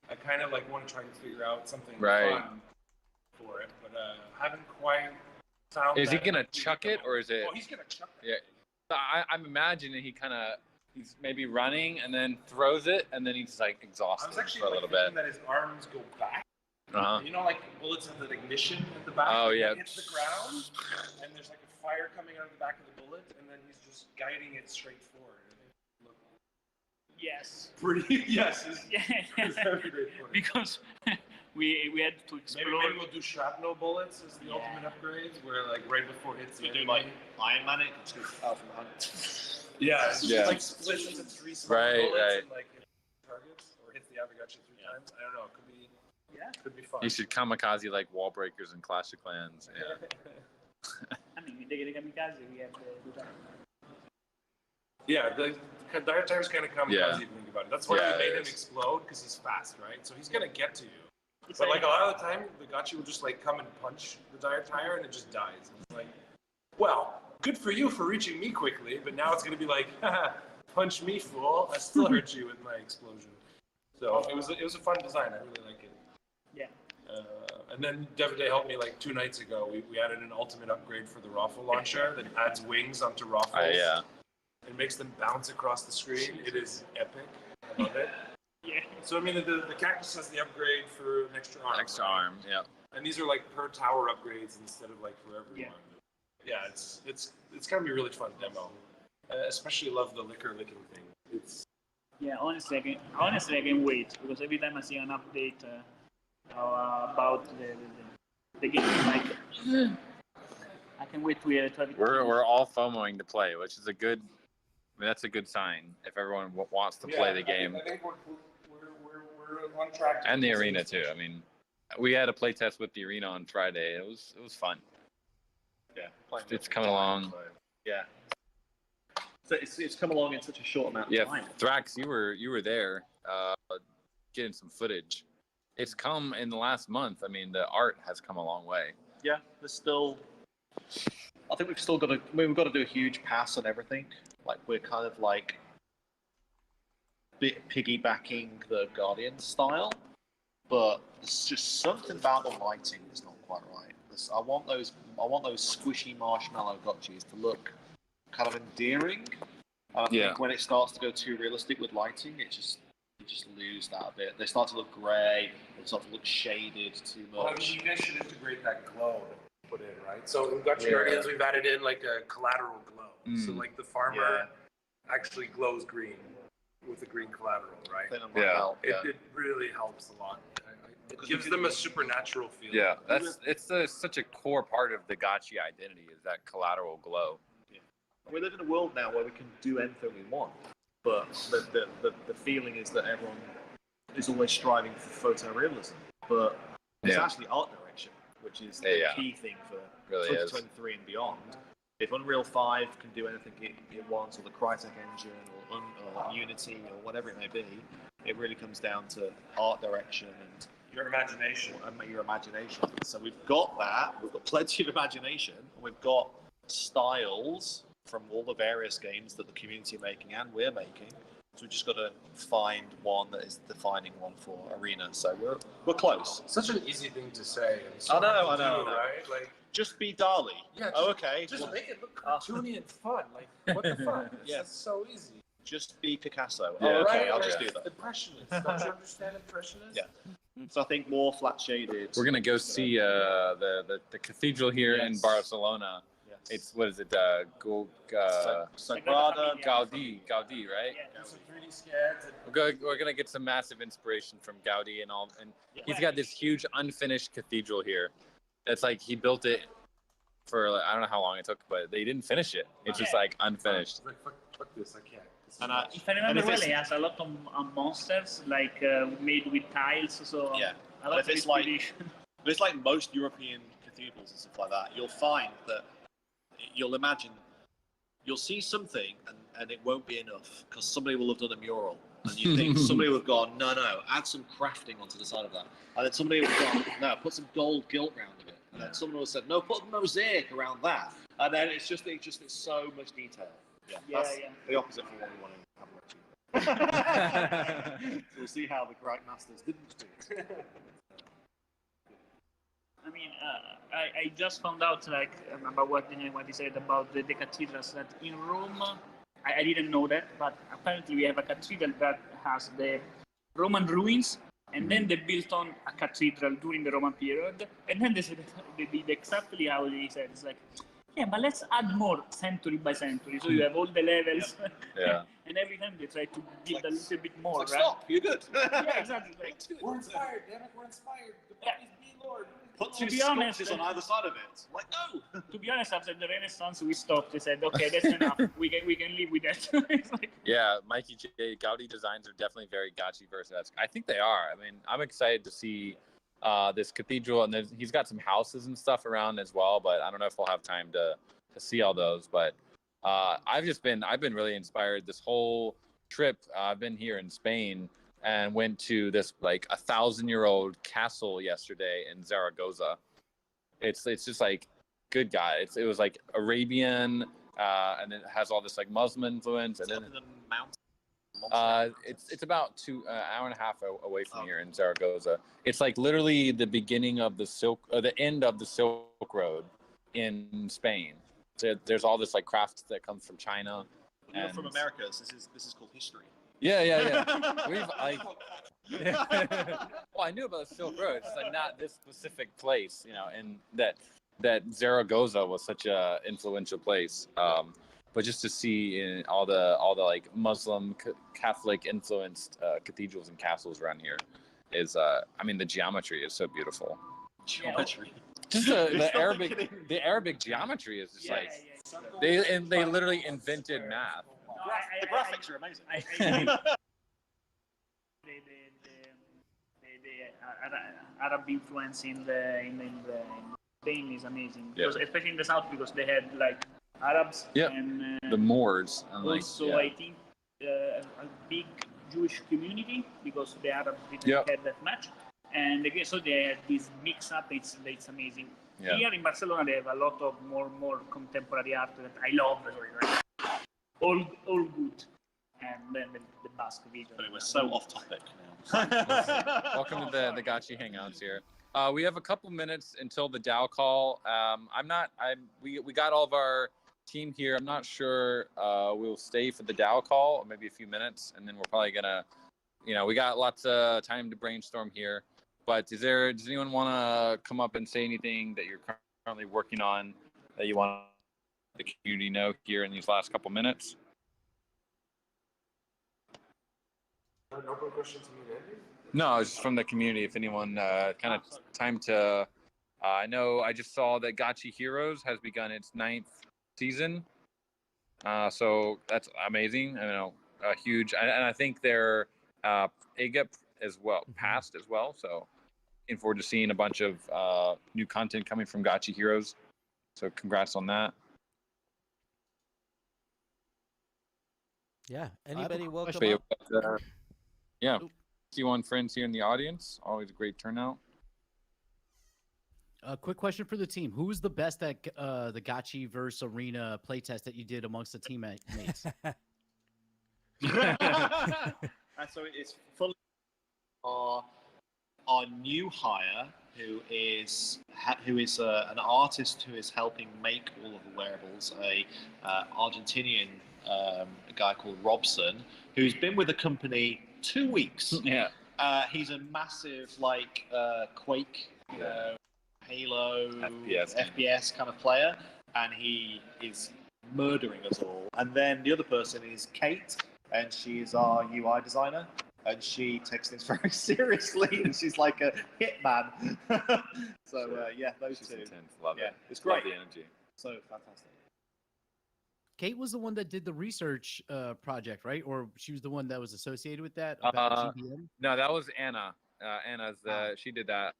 Speaker 4: I kind of like want to try and figure out something fun for it, but haven't quite found.
Speaker 2: Is he gonna chuck it, or is it?
Speaker 4: Oh, he's gonna chuck it.
Speaker 2: Yeah. So I'm imagining he's maybe running and then throws it, and then he's like
Speaker 4: I
Speaker 2: exhausted
Speaker 4: was actually
Speaker 2: for a little
Speaker 4: thinking
Speaker 2: bit.
Speaker 4: that his arms go back.
Speaker 2: Uh-huh.
Speaker 4: Like bullets have that ignition at the back.
Speaker 2: Oh,
Speaker 4: and
Speaker 2: yeah.
Speaker 4: It hits the ground, and there's like a fire coming out of the back of the bullet, and then he's just guiding it straight forward.
Speaker 7: Yes.
Speaker 4: Pretty. Yes.
Speaker 7: Yeah. Because we had to explore.
Speaker 4: Maybe we'll do shrapnel bullets as the ultimate upgrade, where like right before it hits.
Speaker 5: We do like Iron Man it, it's just out from hand.
Speaker 4: Yeah, it's just
Speaker 2: Yeah.
Speaker 4: like split into 3 small
Speaker 2: Right,
Speaker 4: bullets
Speaker 2: right.
Speaker 4: and like hit targets or hits the Aavegotchi 3 times. I don't know. Could be fun.
Speaker 2: You should kamikaze like wall breakers in Clash of Clans. Yeah.
Speaker 7: I mean, with the kamikaze, we have to do that.
Speaker 4: Yeah, the Dire Tire's kind of kamikaze
Speaker 2: Yeah.
Speaker 4: if you think about it. That's why
Speaker 2: Yeah,
Speaker 4: we made
Speaker 2: it
Speaker 4: him
Speaker 2: is.
Speaker 4: explode, because he's fast, right? So he's gonna get to you.
Speaker 7: It's
Speaker 4: But like a lot of the time, the Gotchi will just like come and punch the Dire Tire, and it just dies. And it's like, well, good for you for reaching me quickly, but now it's gonna be like, haha, punch me, fool! I still hurt you with my explosion. So it was a fun design. I really like it.
Speaker 7: Yeah.
Speaker 4: And then Davide helped me like 2 nights ago. We added an ultimate upgrade for the Raffle launcher that adds wings onto Raffles.
Speaker 2: Yeah.
Speaker 4: It makes them bounce across the screen. It is epic. I love it.
Speaker 7: Yeah.
Speaker 4: So I mean, the cactus has the upgrade for an extra arm.
Speaker 2: Extra
Speaker 4: right?
Speaker 2: arm. Yeah.
Speaker 4: And these are like per tower upgrades instead of like for everyone. Yeah, it's gonna be a really fun demo. Especially love the liquor licking thing. It's
Speaker 7: Yeah, honestly, I can wait because every time I see an update about the game, like I can wait to have it.
Speaker 2: We're all FOMOing to play, which is a good. I mean, that's a good sign if everyone wants to play the game.
Speaker 4: I think we're on track.
Speaker 2: And the arena too. I mean, we had a play test with the arena on Friday. It was fun.
Speaker 5: Yeah,
Speaker 2: It's coming along.
Speaker 5: Yeah. So it's come along in such a short amount of time.
Speaker 2: Thrax, you were there, getting some footage. It's come in the last month. I mean, the art has come a long way.
Speaker 5: Yeah, there's still. I think we've still got to. We've got to do a huge pass on everything. Like we're kind of like piggybacking the Guardian style, but there's just something about the lighting that's not quite right. I want those squishy marshmallow gotchis to look kind of endearing. And I think when it starts to go too realistic with lighting, you just lose that a bit. They start to look grey. They start to look shaded too much.
Speaker 4: Well, I mean, you guys should integrate that glow that you put in, right? So in Gotchi Guardians, we've added in like a collateral glow. So like the farmer actually glows green with a green collateral, right? It really helps a lot. It gives them a supernatural feel.
Speaker 2: Yeah, it's such a core part of the Gotchi identity is that collateral glow.
Speaker 5: Yeah. We live in a world now where we can do anything we want, but the feeling is that everyone is always striving for photorealism, but it's actually art direction, which is the key thing for 2023 and beyond. If Unreal 5 can do anything it wants, or the Crytek engine, or Unity, or whatever it may be, it really comes down to art direction and
Speaker 4: your imagination.
Speaker 5: So we've got that. We've got plenty of imagination. And we've got styles from all the various games that the community are making and we're making. So we've just got to find one that is the defining one for Arena. So we're close.
Speaker 4: Such an easy thing to say.
Speaker 5: I know.
Speaker 4: Right? Like,
Speaker 5: just be Dali.
Speaker 4: Yeah.
Speaker 5: Okay.
Speaker 4: Just make it look cartoony and fun. Like, what the fuck? That's so easy.
Speaker 5: Just be Picasso.
Speaker 2: Yeah,
Speaker 5: okay, I'll just do that.
Speaker 4: Impressionist. Don't you understand impressionist?
Speaker 5: Yeah. So I think more flat shaded.
Speaker 2: We're gonna go see the cathedral here in Barcelona.
Speaker 5: Yes.
Speaker 2: It's what is it?
Speaker 5: Sagrada
Speaker 2: Gaudi, right?
Speaker 7: Yeah.
Speaker 4: Some 3D scans.
Speaker 2: We're gonna get some massive inspiration from Gaudi and all, and he's got this huge unfinished cathedral here. It's like he built it for I don't know how long it took, but they didn't finish it. It's just like unfinished.
Speaker 4: Like, fuck this, I can't.
Speaker 7: And if I remember well, he has a lot of monsters like made with tiles. So a lot of inspiration.
Speaker 5: But it's like most European cathedrals and stuff like that. You'll find that you'll see something and it won't be enough because somebody will have done a mural. And you think somebody would have gone, no, add some crafting onto the side of that. And then somebody would have gone, no, put some gold gilt around it. And then someone would have said, no, put a mosaic around that. And then it's so much detail. That's the opposite from what we want in Aavegotchi. So we'll see how the Great Masters didn't do it.
Speaker 7: I mean, I just found out about what he said about the cathedrals. That in Rome, I didn't know that, but apparently we have a cathedral that has the Roman ruins, and then they built on a cathedral during the Roman period, and then they did exactly how he said. It's like, yeah, but let's add more century by century. So you have all the levels.
Speaker 2: Yeah.
Speaker 7: And every time they try to build a little bit more, right?
Speaker 5: Stop, you're good.
Speaker 7: Yeah, exactly. Like,
Speaker 4: we're inspired, damn it, we're inspired. The bodies be Lord.
Speaker 5: Put
Speaker 7: To
Speaker 5: two
Speaker 7: be honest,
Speaker 5: sculptures on either side of it. Like, no.
Speaker 7: To be honest, after the Renaissance, we stopped. We said, okay, that's enough. We can live with that. It's like,
Speaker 2: Yeah, Mikey J. Gaudi designs are definitely very Gotchiverse-esque. I think they are. I mean, I'm excited to see this cathedral, and he's got some houses and stuff around as well. But I don't know if we'll have time to see all those. But I've been really inspired this whole trip. I've been here in Spain and went to this like 1,000-year-old castle yesterday in Zaragoza. It's just like good guy. It was like Arabian, and it has all this like Muslim influence. And then
Speaker 5: the mountain.
Speaker 2: it's about hour and a half away from here in Zaragoza. It's like literally the beginning of the end of the Silk Road in Spain. So there's all this like craft that comes from China.
Speaker 5: You're from America. So this is called history.
Speaker 2: Yeah. We've like. Well, I knew about the Silk Road. It's like not this specific place, and that Zaragoza was such a influential place. But but just to see in all the like Muslim Catholic influenced cathedrals and castles around here is I mean the geometry is so beautiful.
Speaker 5: Geometry.
Speaker 2: Just the Arabic geometry is just they literally invented math.
Speaker 5: The graphics are amazing.
Speaker 7: The Arab influence in Spain is amazing. Because especially in the south, because they had like Arabs and
Speaker 2: the Moors. And
Speaker 7: also, I think a big Jewish community because the Arabs didn't have that much. And again, so they had this mix up. It's amazing.
Speaker 2: Yeah.
Speaker 7: Here in Barcelona, they have a lot of more contemporary art that I love. All good. And then the Basque region.
Speaker 5: But we're so off topic now.
Speaker 2: Welcome to the Gotchi Hangouts here. We have a couple minutes until the DAO call. We got all of our team here. I'm not sure we'll stay for the DAO call, or maybe a few minutes, and then we're probably gonna, we got lots of time to brainstorm here. But does anyone want to come up and say anything that you're currently working on that you want the community know here in these last couple minutes?
Speaker 4: An open question to me, Andy?
Speaker 2: No, it's just from the community. If anyone kind of time to, I know I just saw that Gotchi Heroes has begun its 9th season. So that's amazing. I know huge, and I think they're AGEP as well, passed as well. So looking forward to seeing a bunch of new content coming from Gotchi Heroes. So congrats on that.
Speaker 3: Yeah. Anybody welcome
Speaker 2: But,
Speaker 3: up?
Speaker 2: yeah. C1 friends here in the audience. Always a great turnout.
Speaker 1: A quick question for the team: who was the best at the Gotchiverse arena playtest that you did amongst the teammates?
Speaker 5: So it's fully our new hire, who is an artist who is helping make all of the wearables. A Argentinian guy called Robson, who's been with the company 2 weeks.
Speaker 2: Yeah.
Speaker 5: He's a massive Quake, Halo, FPS kind of player, and he is murdering us all. And then the other person is Kate, and she's our UI designer, and she takes things very seriously, and she's like a hitman. So those
Speaker 2: She's
Speaker 5: two.
Speaker 2: intense. Love it.
Speaker 5: It's great.
Speaker 2: Love the energy.
Speaker 5: So fantastic.
Speaker 1: Kate was the one that did the research project, right? Or she was the one that was associated with that about GBM?
Speaker 2: No, that was Anna. Anna's she did that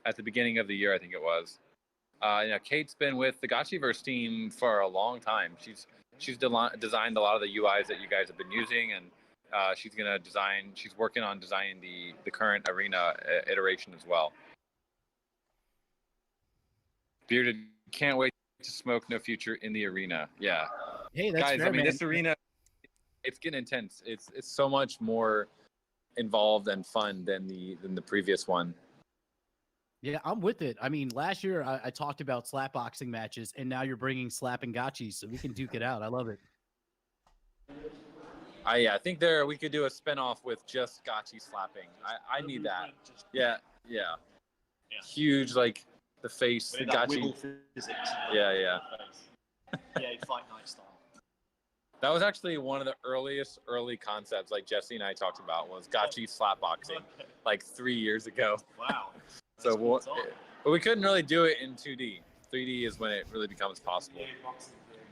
Speaker 2: at the beginning of the year, I think it was. Kate's been with the Gotchiverse team for a long time. She's designed a lot of the UIs that you guys have been using, and she's working on designing the current arena iteration as well. Bearded, can't wait to smoke No Future in the arena. Yeah.
Speaker 1: Hey, that's
Speaker 2: guys,
Speaker 1: fair, man.
Speaker 2: this arena, it's getting intense. It's so much more involved and fun than the previous one.
Speaker 1: Yeah, I'm with it. I mean, last year I talked about slap boxing matches, and now you're bringing slap and gotchis, so we can duke it out. I love it.
Speaker 2: I think we could do a spinoff with just gotchi slapping. I need that. Yeah. Huge, like the face, the gotchi. Yeah,
Speaker 5: Fight Night style.
Speaker 2: That was actually one of the early concepts, like Jesse and I talked about, was gotchi slap boxing, like 3 years ago.
Speaker 5: Wow.
Speaker 2: So but we couldn't really do it in 2D. 3D is when it really becomes possible.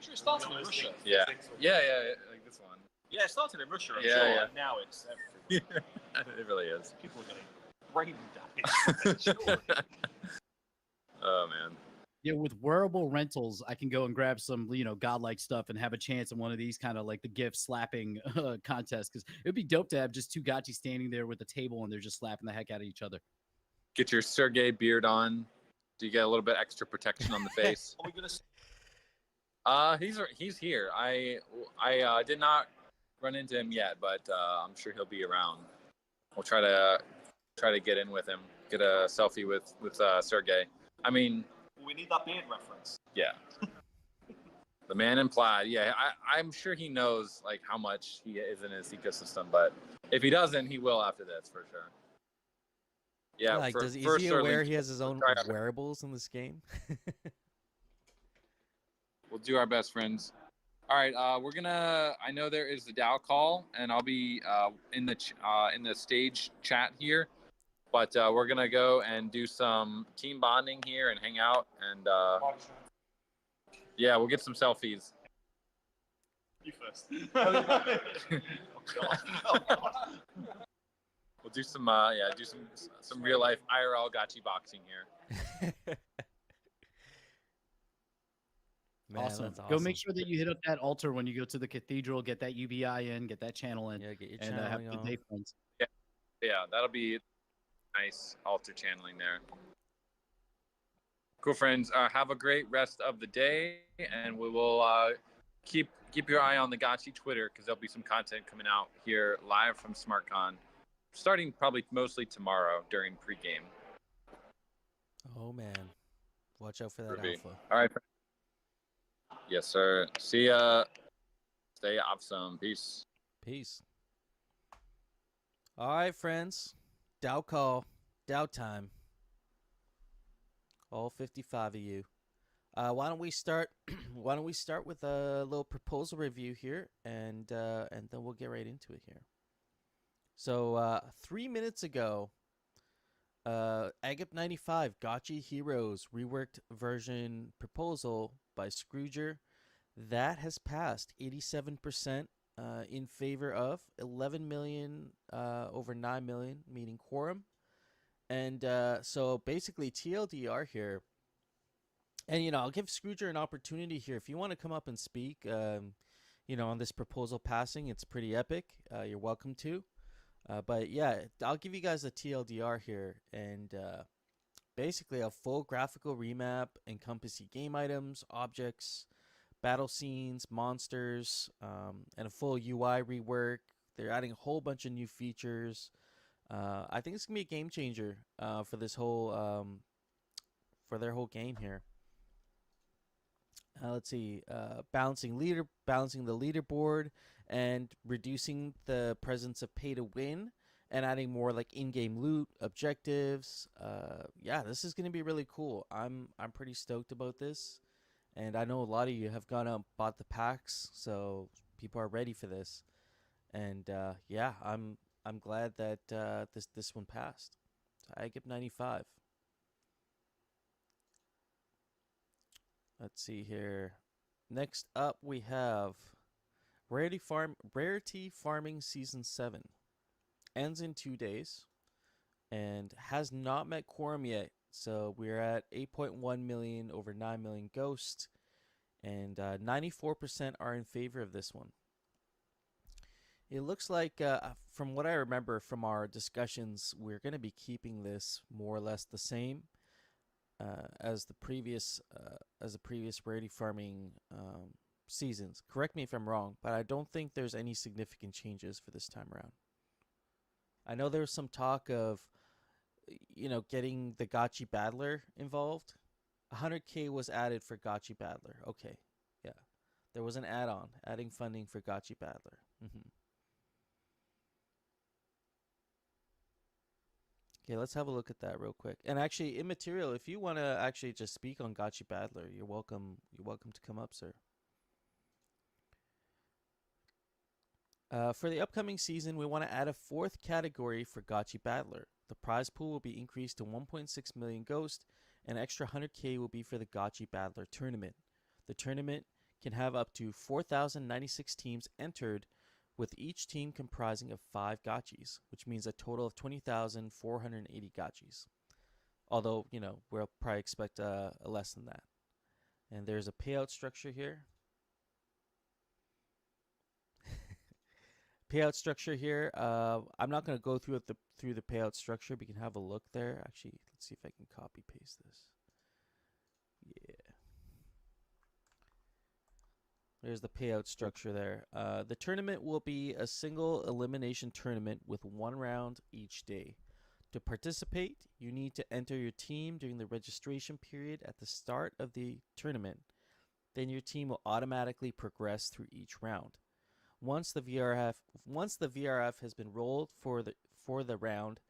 Speaker 5: Sure, it started in Russia.
Speaker 2: Yeah, like this one.
Speaker 5: Yeah, it started in Russia, I'm
Speaker 2: Yeah,
Speaker 5: sure.
Speaker 2: yeah.
Speaker 5: And now it's everywhere.
Speaker 2: It really is.
Speaker 5: People are getting brain damage.
Speaker 2: Oh man.
Speaker 1: Yeah, with wearable rentals, I can go and grab some, godlike stuff and have a chance in one of these kind of like the gift slapping contests. Because it would be dope to have just two gotchis standing there with a table and they're just slapping the heck out of each other.
Speaker 2: Get your Sergey beard on. Do you get a little bit extra protection on the face?
Speaker 5: Are we gonna?
Speaker 2: He's here. I did not run into him yet, but I'm sure he'll be around. We'll try to get in with him, get a selfie with Sergey. I mean,
Speaker 5: we need that beard reference.
Speaker 2: Yeah. The man in plaid. Yeah, I'm sure he knows like how much he is in his ecosystem, but if he doesn't, he will after this for sure. Yeah.
Speaker 3: Is he aware he has his own wearables in this game?
Speaker 2: We'll do our best, friends. All right, we're gonna. I know there is the DAO call, and I'll be in the stage chat here. But we're gonna go and do some team bonding here and hang out, and yeah, we'll get some selfies.
Speaker 5: You first.
Speaker 2: We'll do some some real life IRL gotchi boxing here.
Speaker 3: Man,
Speaker 1: Awesome.
Speaker 3: that's
Speaker 1: Go
Speaker 3: awesome.
Speaker 1: make sure that you hit up that altar when you go to the cathedral. Get that UBI in. Get that channel in.
Speaker 3: Yeah, get your
Speaker 1: And have a
Speaker 3: channeling
Speaker 1: good
Speaker 3: on.
Speaker 1: day, friends.
Speaker 2: Yeah, that'll be nice altar channeling there. Cool, friends. Have a great rest of the day, and we will keep your eye on the Gotchi Twitter because there'll be some content coming out here live from SmartCon, starting probably mostly tomorrow during pregame.
Speaker 3: Oh man, watch out for that
Speaker 2: Ruby.
Speaker 3: alpha.
Speaker 2: All right. Yes, sir. See ya. Stay awesome. Peace.
Speaker 3: Peace. All right, friends. DAO call. DAO time. All 55 of you. Why don't we start? Why don't we start with a little proposal review here, and then we'll get right into it here. So 3 minutes ago, Agap 95 Gotchi Heroes reworked version proposal by Scrooger that has passed 87% in favor of 11 million over 9 million, meaning quorum. And so basically TLDR here. And, I'll give Scrooger an opportunity here. If you want to come up and speak, on this proposal passing, it's pretty epic. You're welcome to. But yeah, I'll give you guys a TLDR here. And basically a full graphical remap encompassing game items, objects, battle scenes, monsters, and a full UI rework. They're adding a whole bunch of new features. I think it's going to be a game changer for this whole, for their whole game here. Let's see, balancing the leaderboard and reducing the presence of pay to win and adding more like in-game loot objectives. Yeah, this is going to be really cool. I'm pretty stoked about this, and I know a lot of you have gone out and bought the packs, so people are ready for this. And yeah, I'm glad that this one passed. So I give 95. Let's see here. Next up, we have Rarity Farming Season 7. Ends in 2 days and has not met quorum yet. So we're at 8.1 million over 9 million ghost, and 94% are in favor of this one. It looks like, from what I remember from our discussions, we're going to be keeping this more or less the same as the previous rarity farming seasons. Correct me if I'm wrong, but I don't think there's any significant changes for this time around. I know there was some talk of, getting the Gotchi Battler involved. 100K was added for Gotchi Battler. Okay, yeah, there was an add-on adding funding for Gotchi Battler. Okay, let's have a look at that real quick. And actually, Immaterial, if you want to actually just speak on Gotchi Battler, you're welcome. You're welcome to come up, sir. For the upcoming season, we want to add a 4th category for Gotchi Battler. The prize pool will be increased to 1.6 million ghost, and extra 100K will be for the Gotchi Battler tournament. The tournament can have up to 4,096 teams entered, with each team comprising of 5 Gotchis, which means a total of 20,480 Gotchis. Although, we'll probably expect less than that. And there's a payout structure here. Payout structure here. I'm not going to go through the payout structure, but you can have a look there. Actually, let's see if I can copy paste this. Yeah. There's the payout structure there. The tournament will be a single elimination tournament with 1 round each day. To participate, you need to enter your team during the registration period at the start of the tournament. Then your team will automatically progress through each round. Once the VRF has been rolled for the round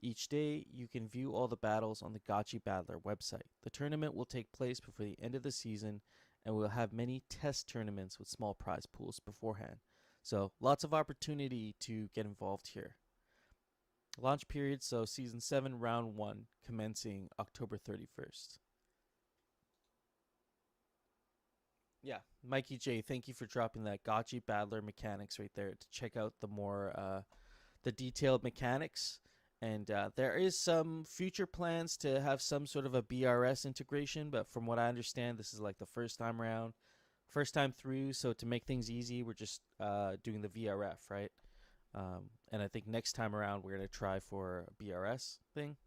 Speaker 3: each day, you can view all the battles on the Gotchi Battler website. The tournament will take place before the end of the season, and we'll have many test tournaments with small prize pools beforehand. So lots of opportunity to get involved here. Launch period, so Season 7, Round 1, commencing October 31st. Yeah, Mikey J, thank you for dropping that Gotchi Battler mechanics right there to check out the more, the detailed mechanics. And there is some future plans to have some sort of a BRS integration, but from what I understand, this is like the first time around, first time through. So to make things easy, we're just doing the VRF, right? And I think next time around, we're going to try for a BRS thing.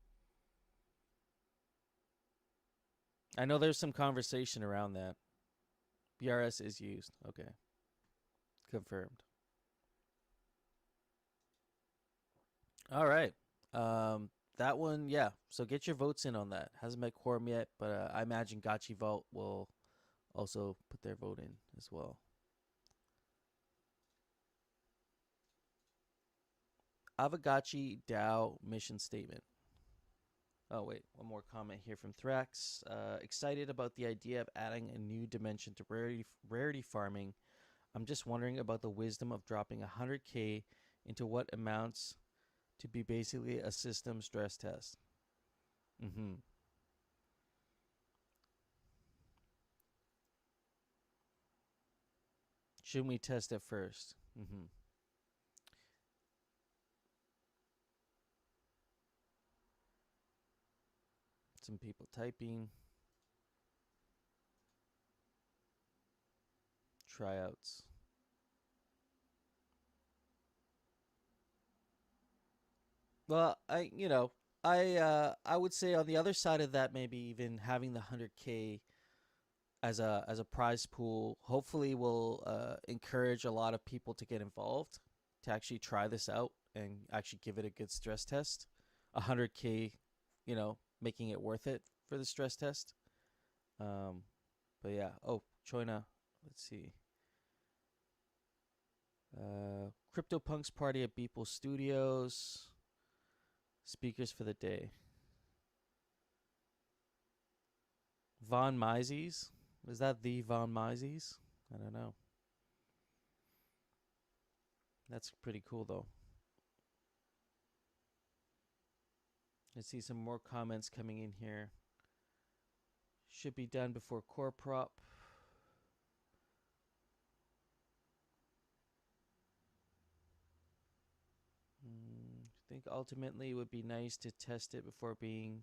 Speaker 3: I know there's some conversation around that. BRS is used. Okay. Confirmed. All right. That one, yeah. So get your votes in on that. Hasn't met quorum yet, but I imagine Gotchi Vault will also put their vote in as well. Aavegotchi DAO mission statement. Oh, wait. One more comment here from Thrax. Excited about the idea of adding a new dimension to rarity farming. I'm just wondering about the wisdom of dropping 100K into what amounts to be basically a system stress test. Shouldn't we test it first? Some people typing. Tryouts. Well, I would say on the other side of that, maybe even having the 100K as a prize pool hopefully will encourage a lot of people to get involved, to actually try this out and actually give it a good stress test. 100K, making it worth it for the stress test. But yeah. Oh, Choina. Let's see. CryptoPunks party at Beeple Studios. Speakers for the day. Von Mises? Is that the Von Mises? I don't know. That's pretty cool, though. Let's see some more comments coming in here. Should be done before core prop. I think ultimately it would be nice to test it before being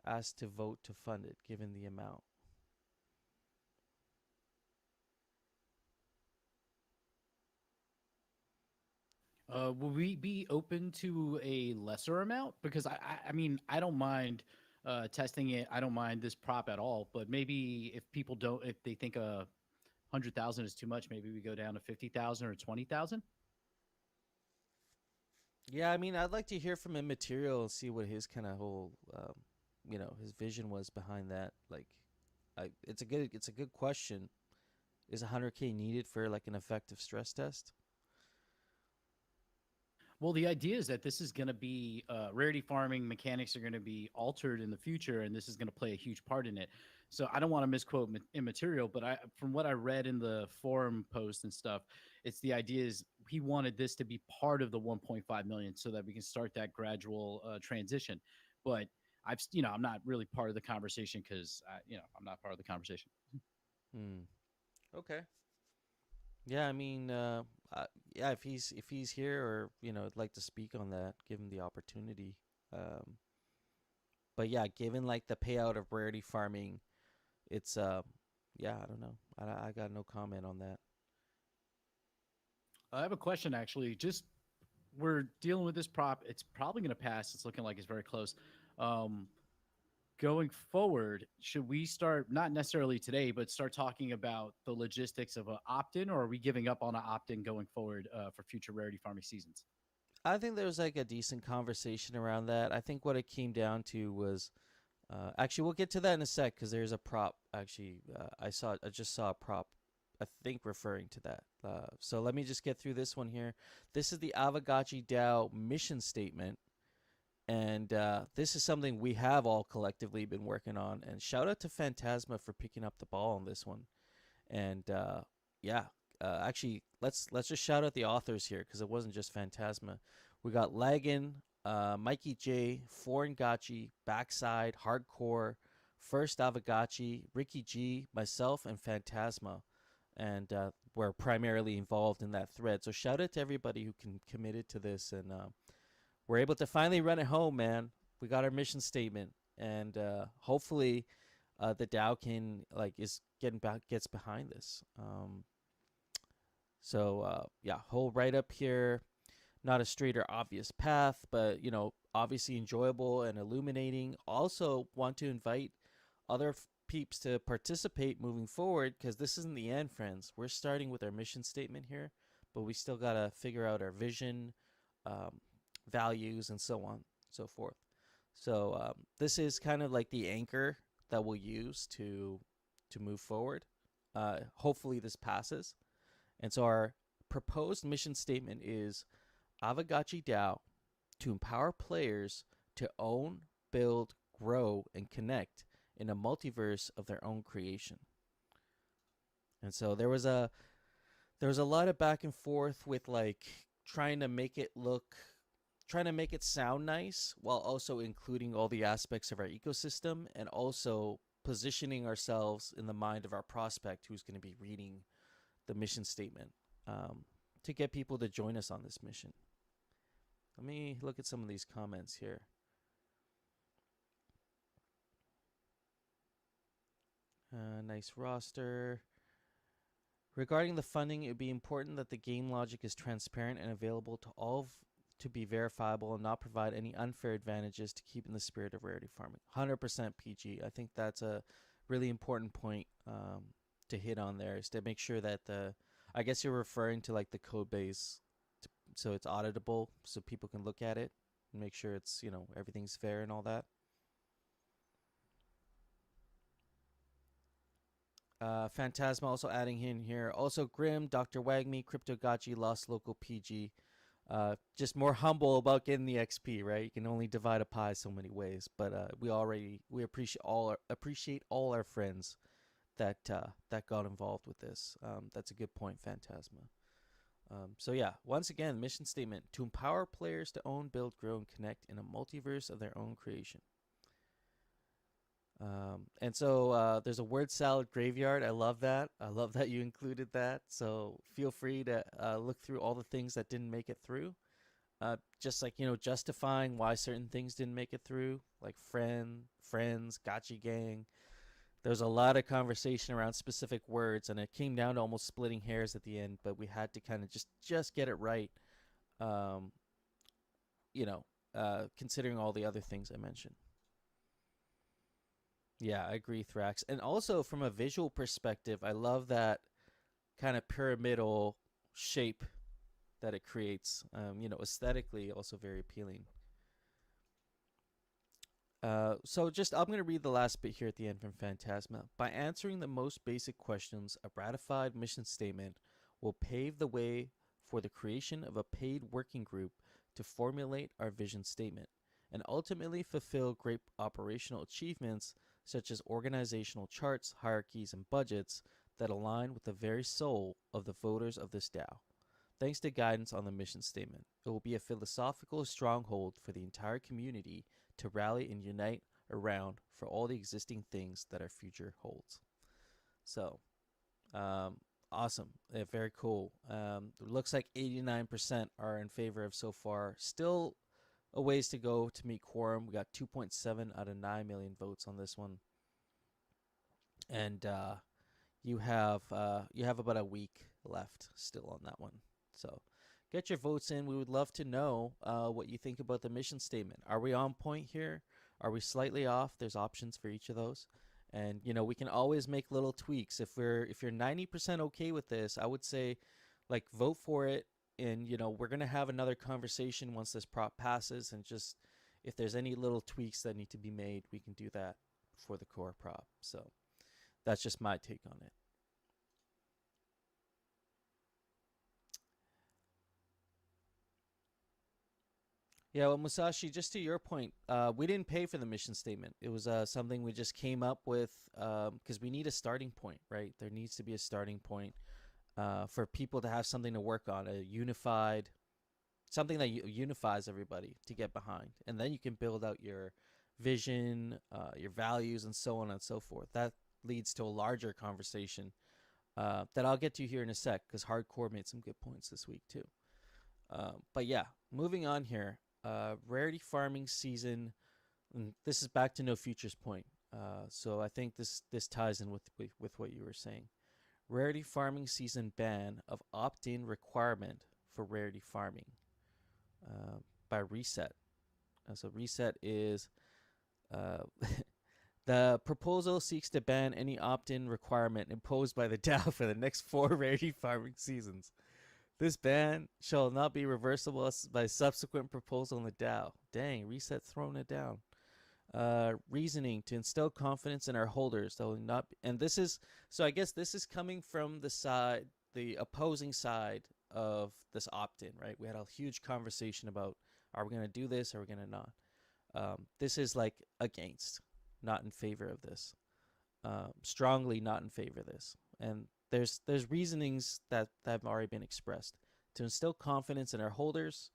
Speaker 3: asked to vote to fund it, given the amount.
Speaker 1: Will we be open to a lesser amount? Because I mean, I don't mind testing it. I don't mind this prop at all. But maybe if people don't, if they think 100,000 is too much, maybe we go down to 50,000 or 20,000.
Speaker 3: Yeah, I mean, I'd like to hear from Immaterial and see what his kind of whole, his vision was behind that. Like, it's a good question. Is 100K needed for like an effective stress test?
Speaker 1: Well, the idea is that this is going to be rarity farming mechanics are going to be altered in the future, and this is going to play a huge part in it. So I don't want to misquote Immaterial, but from what I read in the forum post and stuff, it's the idea is he wanted this to be part of the 1.5 million so that we can start that gradual transition. But I'm not really part of the conversation because I'm not part of the conversation.
Speaker 3: Okay. Yeah, I mean, yeah, if he's here or I'd like to speak on that, give him the opportunity. But yeah, given like the payout of rarity farming, it's yeah, I don't know. I got no comment on that.
Speaker 1: I have a question actually. Just we're dealing with this prop. It's probably going to pass. It's looking like it's very close. Going forward, should we start, not necessarily today, but start talking about the logistics of an opt-in, or are we giving up on an opt-in going forward for future rarity farming seasons?
Speaker 3: I think there was like a decent conversation around that. I think what it came down to was, actually, we'll get to that in a sec because there's a prop. Actually, I just saw a prop, I think referring to that. So let me just get through this one here. This is the Aavegotchi DAO mission statement. And this is something we have all collectively been working on. And shout out to Phantasma for picking up the ball on this one. And yeah, actually, let's just shout out the authors here because it wasn't just Phantasma. We got Lagan, Mikey J, Foreign Gotchi, Backside, Hardcore, First Aavegotchi, Ricky G, myself, and Phantasma. And we're primarily involved in that thread. So shout out to everybody who committed to this. And we're able to finally run it home, man. We got our mission statement. And hopefully the DAO can, gets behind this. Yeah, whole write up here. Not a straight or obvious path, but obviously enjoyable and illuminating. Also want to invite other peeps to participate moving forward, because this isn't the end, friends. We're starting with our mission statement here, but we still got to figure out our vision, values, and so on, so forth. So this is kind of like the anchor that we'll use to move forward. Hopefully this passes. And so our proposed mission statement is Aavegotchi DAO to empower players to own, build, grow, and connect in a multiverse of their own creation. And so there was a lot of back and forth with trying to make it sound nice while also including all the aspects of our ecosystem, and also positioning ourselves in the mind of our prospect who's going to be reading the mission statement, to get people to join us on this mission. Let me look at some of these comments here. Nice roster. Regarding the funding, it would be important that the game logic is transparent and available to all to be verifiable and not provide any unfair advantages to keep in the spirit of rarity farming. 100% PG. I think that's a really important point to hit on there, is to make sure that I guess you're referring to the code base, so it's auditable, so people can look at it and make sure it's, everything's fair and all that. Phantasma also adding in here. Also Grim, Dr. Wagme, Crypto-Gotchi, Lost Local PG. Just more humble about getting the XP, right? You can only divide a pie so many ways, but we appreciate all our friends that got involved with this. That's a good point, Phantasma. So yeah, once again, mission statement: to empower players to own, build, grow, and connect in a multiverse of their own creation. And so there's a word salad graveyard. I love that. I love that you included that. So feel free to look through all the things that didn't make it through. Just justifying why certain things didn't make it through, like friends, Gotchi gang. There's a lot of conversation around specific words, and it came down to almost splitting hairs at the end, but we had to kind of just get it right, considering all the other things I mentioned. Yeah, I agree, Thrax. And also from a visual perspective, I love that kind of pyramidal shape that it creates. Aesthetically also very appealing. So I'm going to read the last bit here at the end from Phantasma. By answering the most basic questions, a ratified mission statement will pave the way for the creation of a paid working group to formulate our vision statement and ultimately fulfill great operational achievements such as organizational charts, hierarchies, and budgets that align with the very soul of the voters of this DAO. Thanks to guidance on the mission statement, it will be a philosophical stronghold for the entire community to rally and unite around for all the existing things that our future holds. So, awesome. Very cool. It looks like 89% are in favor of so far. Still a ways to go to meet quorum. We got 2.7 out of 9 million votes on this one. And you have about a week left still on that one. So get your votes in. We would love to know what you think about the mission statement. Are we on point here? Are we slightly off? There's options for each of those. And we can always make little tweaks. If you're 90% okay with this, I would say vote for it. And we're going to have another conversation once this prop passes, and just if there's any little tweaks that need to be made, we can do that for the core prop. So that's just my take on it. Yeah, well, Musashi, just to your point, we didn't pay for the mission statement. It was something we just came up with because we need a starting point, right? There needs to be a starting point for people to have something to work on, a unified, something that unifies everybody to get behind. And then you can build out your vision, your values, and so on and so forth. That leads to a larger conversation that I'll get to here in a sec because Hardcore made some good points this week too. But yeah, moving on here. Rarity farming season. This is back to No Futures point. So I think this ties in with what you were saying. Rarity farming season ban of opt-in requirement for rarity farming by Reset. So Reset is the proposal seeks to ban any opt-in requirement imposed by the DAO for the next 4 rarity farming seasons. This ban shall not be reversible by subsequent proposal in the DAO. Dang, Reset throwing it down. Reasoning to instill confidence in our holders that will not be, and this is, so I guess this is coming from the opposing side of this opt-in, right? We had a huge conversation about, are we going to do this? Are we going to not? This is like against, not in favor of this. Strongly not in favor of this. And there's reasonings that have already been expressed to instill confidence in our holders.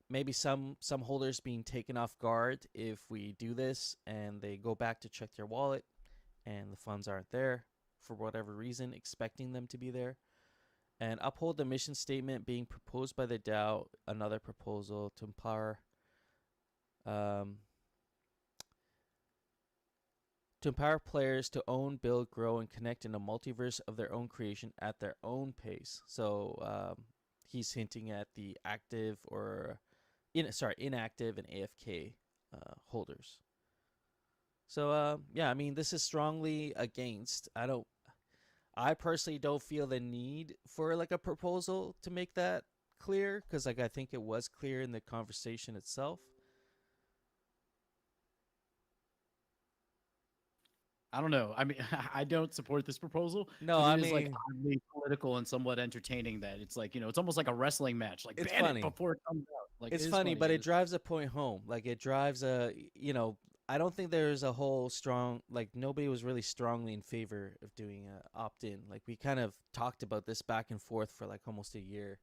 Speaker 3: Maybe some holders being taken off guard if we do this and they go back to check their wallet and the funds aren't there for whatever reason, expecting them to be there. And uphold the mission statement being proposed by the DAO, another proposal to empower players to own, build, grow, and connect in a multiverse of their own creation at their own pace. So he's hinting at the active or inactive and AFK holders. So yeah, I mean, this is strongly against. I personally don't feel the need for like a proposal to make that clear because like I think it was clear in the conversation itself.
Speaker 1: I don't know. I mean, I don't support this proposal.
Speaker 3: No,
Speaker 1: it is like oddly political and somewhat entertaining. That it's like, it's almost like a wrestling match. Like,
Speaker 3: it's
Speaker 1: ban
Speaker 3: funny
Speaker 1: it before it comes out. Like,
Speaker 3: it's funny, but it drives a point home. Like it drives I don't think there's a whole strong, like nobody was really strongly in favor of doing opt-in. Like we kind of talked about this back and forth for like almost a year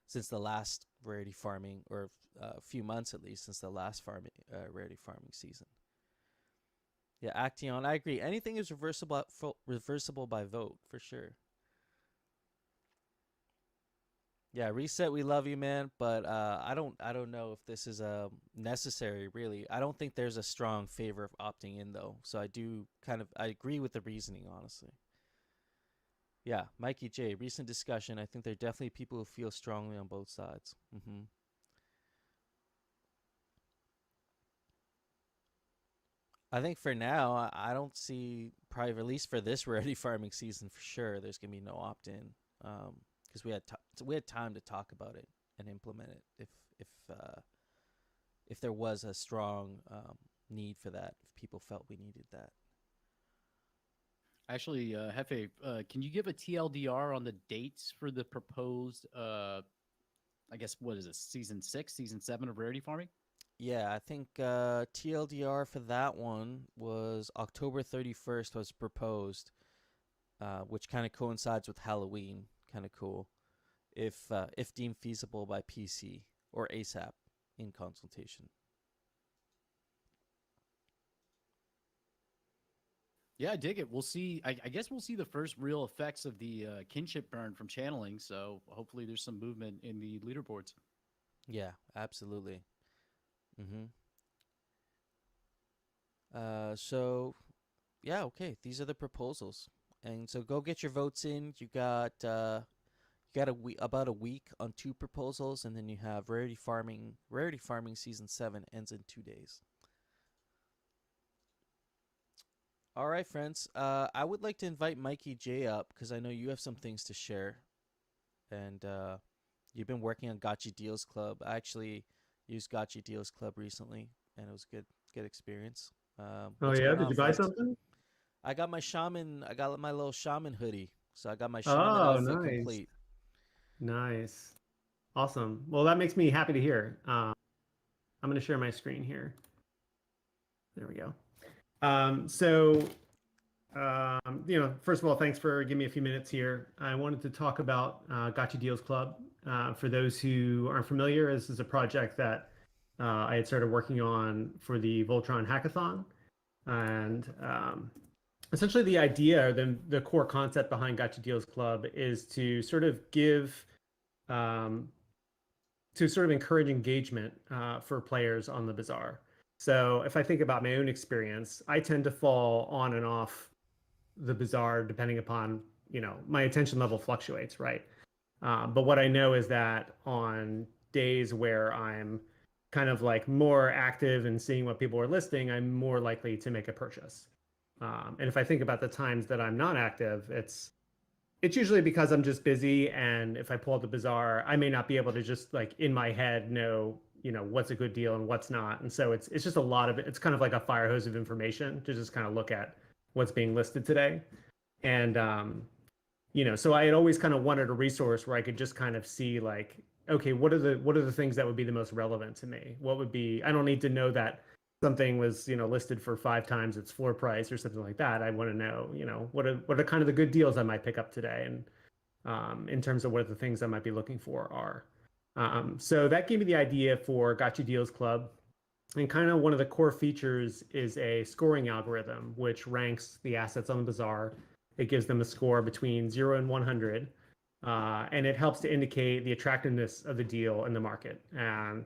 Speaker 3: since the last rarity farming, or a few months at least since the last rarity farming season. Yeah, Action, I agree. Anything is reversible by vote for sure. Yeah, Reset, we love you, man, but I don't know if this is necessary really. I don't think there's a strong favor of opting in though. So I agree with the reasoning, honestly. Yeah, Mikey J, recent discussion. I think there are definitely people who feel strongly on both sides. I think for now, I don't see, probably at least for this rarity farming season for sure, there's gonna be no opt-in, because we had time to talk about it and implement it if there was a strong need for that, if people felt we needed that.
Speaker 1: Actually, Hefe, can you give a TLDR on the dates for the proposed, I guess, what is it, season 6, season 7 of rarity farming?
Speaker 3: Yeah, I think TLDR for that one was October 31st was proposed, which kind of coincides with Halloween. Kind of cool, if deemed feasible by PC or ASAP in consultation.
Speaker 1: Yeah, I dig it. We'll see. I guess we'll see the first real effects of the kinship burn from channeling. So hopefully there's some movement in the leaderboards.
Speaker 3: Yeah, absolutely. So yeah, okay. These are the proposals, and so go get your votes in. You got about a week on 2 proposals, and then you have rarity farming season 7 ends in 2 days. All right, friends. I would like to invite Mikey J up because I know you have some things to share, and you've been working on Gotchi Deals Club. I actually used Gotchi Deals Club recently, and it was good experience.
Speaker 8: Oh yeah, did you buy something?
Speaker 3: I got my little shaman hoodie, so I got my shaman
Speaker 8: Oh,
Speaker 3: outfit
Speaker 8: nice.
Speaker 3: complete.
Speaker 8: Nice. Awesome. Well, that makes me happy to hear. I'm going to share my screen here. There we go. First of all, thanks for giving me a few minutes here. I wanted to talk about Gotchi Deals Club. For those who aren't familiar, this is a project that I had started working on for the Voltron Hackathon. And essentially the idea, the core concept behind Gotchi Deals Club is to sort of encourage engagement for players on the bazaar. So if I think about my own experience, I tend to fall on and off the bazaar depending upon, my attention level fluctuates, right? But what I know is that on days where I'm kind of like more active and seeing what people are listing, I'm more likely to make a purchase. And if I think about the times that I'm not active, it's usually because I'm just busy, and if I pull up the bazaar, I may not be able to just like in my head know, what's a good deal and what's not. And so it's just a lot of it. It's kind of like a fire hose of information to just kind of look at what's being listed today. And so I had always kind of wanted a resource where I could just kind of see like, okay, what are the things that would be the most relevant to me? What would be, I don't need to know that something was, listed for 5 times its floor price or something like that. I want to know, what are kind of the good deals I might pick up today, and in terms of what the things I might be looking for are. So that gave me the idea for Gotchi Deals Club. And kind of one of the core features is a scoring algorithm, which ranks the assets on the bazaar. It gives them a score between 0 and 100. And it helps to indicate the attractiveness of the deal in the market. And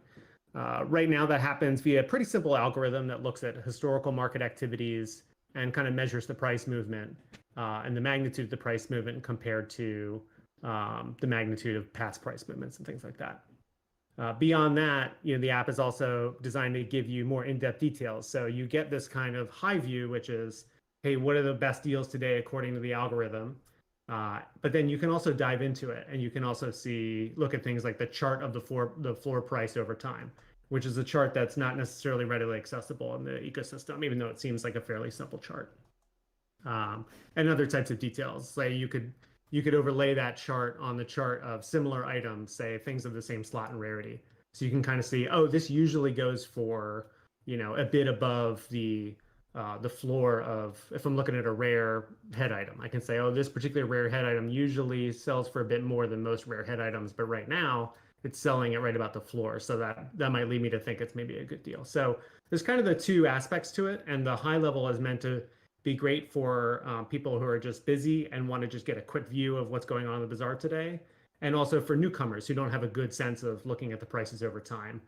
Speaker 8: right now that happens via a pretty simple algorithm that looks at historical market activities and kind of measures the price movement and the magnitude of the price movement compared to the magnitude of past price movements and things like that. Beyond that, the app is also designed to give you more in-depth details. So you get this kind of high view, which is, hey, what are the best deals today according to the algorithm? But then you can also dive into it, and you can also look at things like the chart of the floor price over time, which is a chart that's not necessarily readily accessible in the ecosystem, even though it seems like a fairly simple chart. And other types of details. Say you could overlay that chart on the chart of similar items, say things of the same slot and rarity. So you can kind of see, oh, this usually goes for, a bit above the floor of, if I'm looking at a rare head item, I can say, oh, this particular rare head item usually sells for a bit more than most rare head items, but right now it's selling it right about the floor. So that might lead me to think it's maybe a good deal. So there's kind of the two aspects to it. And the high level is meant to be great for people who are just busy and want to just get a quick view of what's going on in the bazaar today. And also for newcomers who don't have a good sense of looking at the prices over time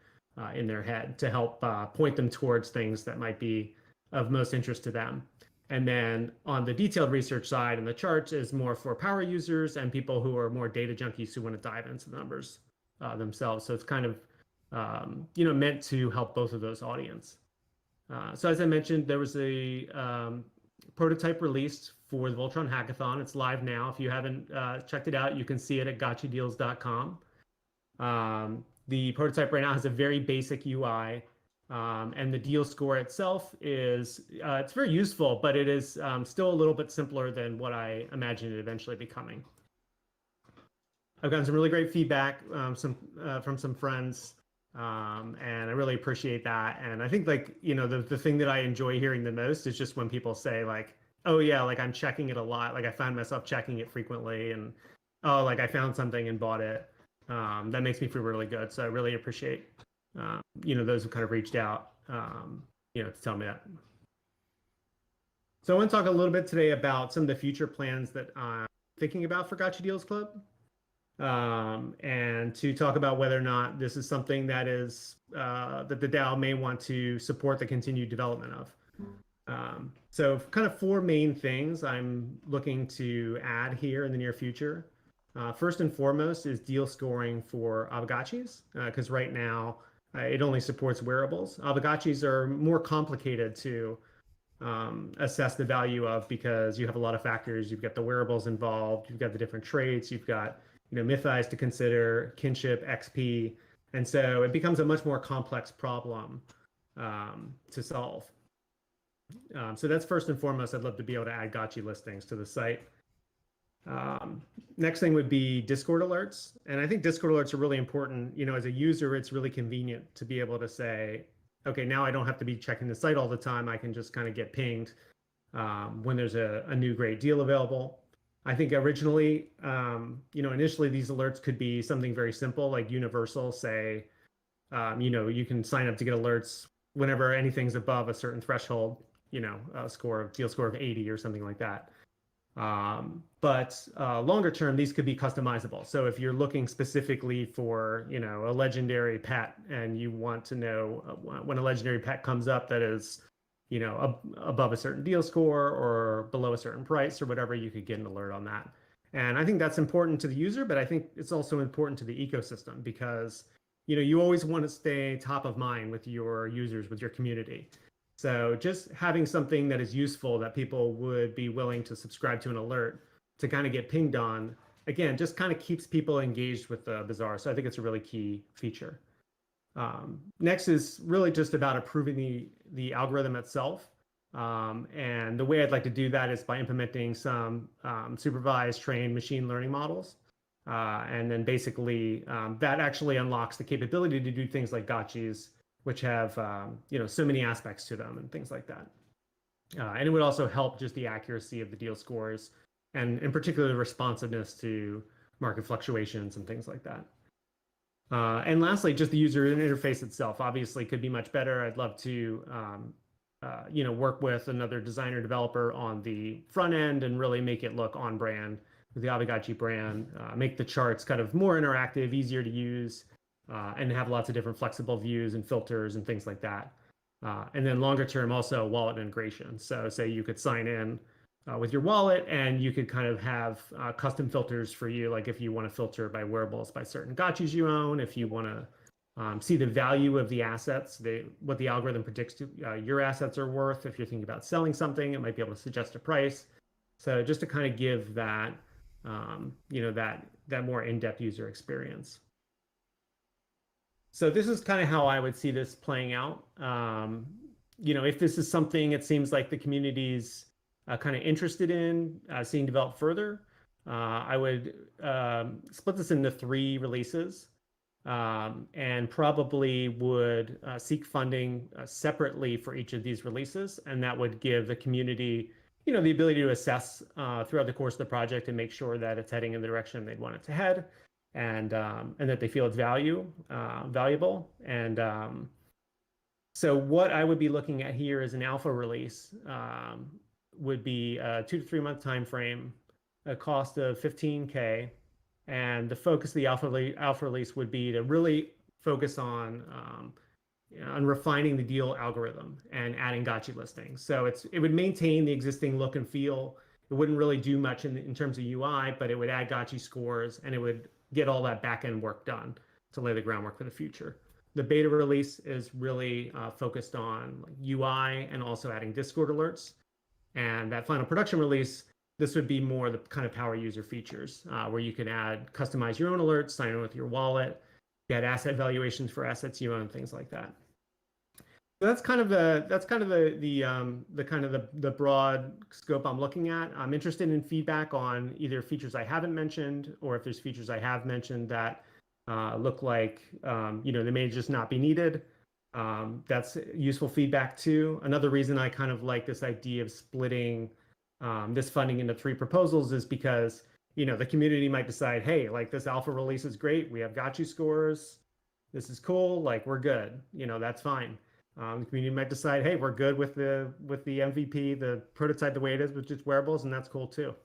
Speaker 8: in their head to help point them towards things that might be of most interest to them. And then on the detailed research side and the charts is more for power users and people who are more data junkies who want to dive into the numbers themselves. So it's kind of, meant to help both of those audience. So as I mentioned, there was a prototype released for the Voltron Hackathon. It's live now. If you haven't checked it out, you can see it at gotchideals.com. The prototype right now has a very basic UI. And the deal score itself is, it's very useful, but it is still a little bit simpler than what I imagine it eventually becoming. I've gotten some really great feedback from some friends, and I really appreciate that. And I think the thing that I enjoy hearing the most is just when people say like, oh yeah, like I'm checking it a lot. Like I find myself checking it frequently, and oh, like I found something and bought it. That makes me feel really good. So I really appreciate those who kind of reached out, to tell me that. So I want to talk a little bit today about some of the future plans that I'm thinking about for Gotchi Deals Club, and to talk about whether or not this is something that is that the DAO may want to support the continued development of. So kind of 4 main things I'm looking to add here in the near future. First and foremost is deal scoring for Aavegotchis, because right now it only supports wearables. Aavegotchis are more complicated to assess the value of because you have a lot of factors. You've got the wearables involved, you've got the different traits, you've got mythais to consider, kinship, XP, and so it becomes a much more complex problem to solve. So that's first and foremost. I'd love to be able to add Gotchi listings to the site. Next thing would be Discord alerts. And I think Discord alerts are really important. As a user, it's really convenient to be able to say, okay, now I don't have to be checking the site all the time. I can just kind of get pinged when there's a new great deal available. I think originally, initially these alerts could be something very simple, like universal, say, you can sign up to get alerts whenever anything's above a certain threshold, a deal score of 80 or something like that. But longer term, these could be customizable. So if you're looking specifically for, a legendary pet and you want to know when a legendary pet comes up that is, above a certain deal score or below a certain price or whatever, you could get an alert on that. And I think that's important to the user, but I think it's also important to the ecosystem because, you always want to stay top of mind with your users, with your community. So just having something that is useful that people would be willing to subscribe to an alert to kind of get pinged on, again, just kind of keeps people engaged with the Bazaar. So I think it's a really key feature. Next is really just about improving the algorithm itself. And the way I'd like to do that is by implementing some supervised trained machine learning models. And then basically that actually unlocks the capability to do things like gotchis, which have so many aspects to them and things like that. And it would also help just the accuracy of the deal scores and in particular the responsiveness to market fluctuations and things like that. And lastly, just the user interface itself obviously could be much better. I'd love to work with another designer developer on the front end and really make it look on brand with the Aavegotchi brand, make the charts kind of more interactive, easier to use, and have lots of different flexible views and filters and things like that. And then longer term, also wallet integration. So say you could sign in with your wallet and you could kind of have custom filters for you. Like if you want to filter by wearables, by certain gotchis you own, if you want to see the value of the assets, what the algorithm predicts your assets are worth. If you're thinking about selling something, it might be able to suggest a price. So just to kind of give that, that more in-depth user experience. So this is kind of how I would see this playing out. If this is something it seems like the community's kind of interested in seeing develop further, I would split this into 3 releases and probably would seek funding separately for each of these releases. And that would give the community, the ability to assess throughout the course of the project and make sure that it's heading in the direction they'd want it to head. And that they feel it's valuable. And so what I would be looking at here is an alpha release would be a 2 to 3 month time frame, a cost of $15K, and the focus of the alpha release would be to really focus on refining the deal algorithm and adding gotchi listings. So it would maintain the existing look and feel. It wouldn't really do much in terms of UI, but it would add gotchi scores and it would get all that back-end work done to lay the groundwork for the future. The beta release is really focused on UI and also adding Discord alerts. And that final production release, this would be more the kind of power user features where you could customize your own alerts, sign in with your wallet, get asset valuations for assets you own, things like that. So that's kind of the broad scope I'm looking at. I'm interested in feedback on either features I haven't mentioned or if there's features I have mentioned that look like they may just not be needed. That's useful feedback too. Another reason I kind of like this idea of splitting this funding into 3 proposals is because the community might decide, hey, like this alpha release is great. We have gotchi scores. This is cool. Like we're good. That's fine. The community might decide, hey, we're good with the MVP, the prototype the way it is with just wearables, and that's cool too.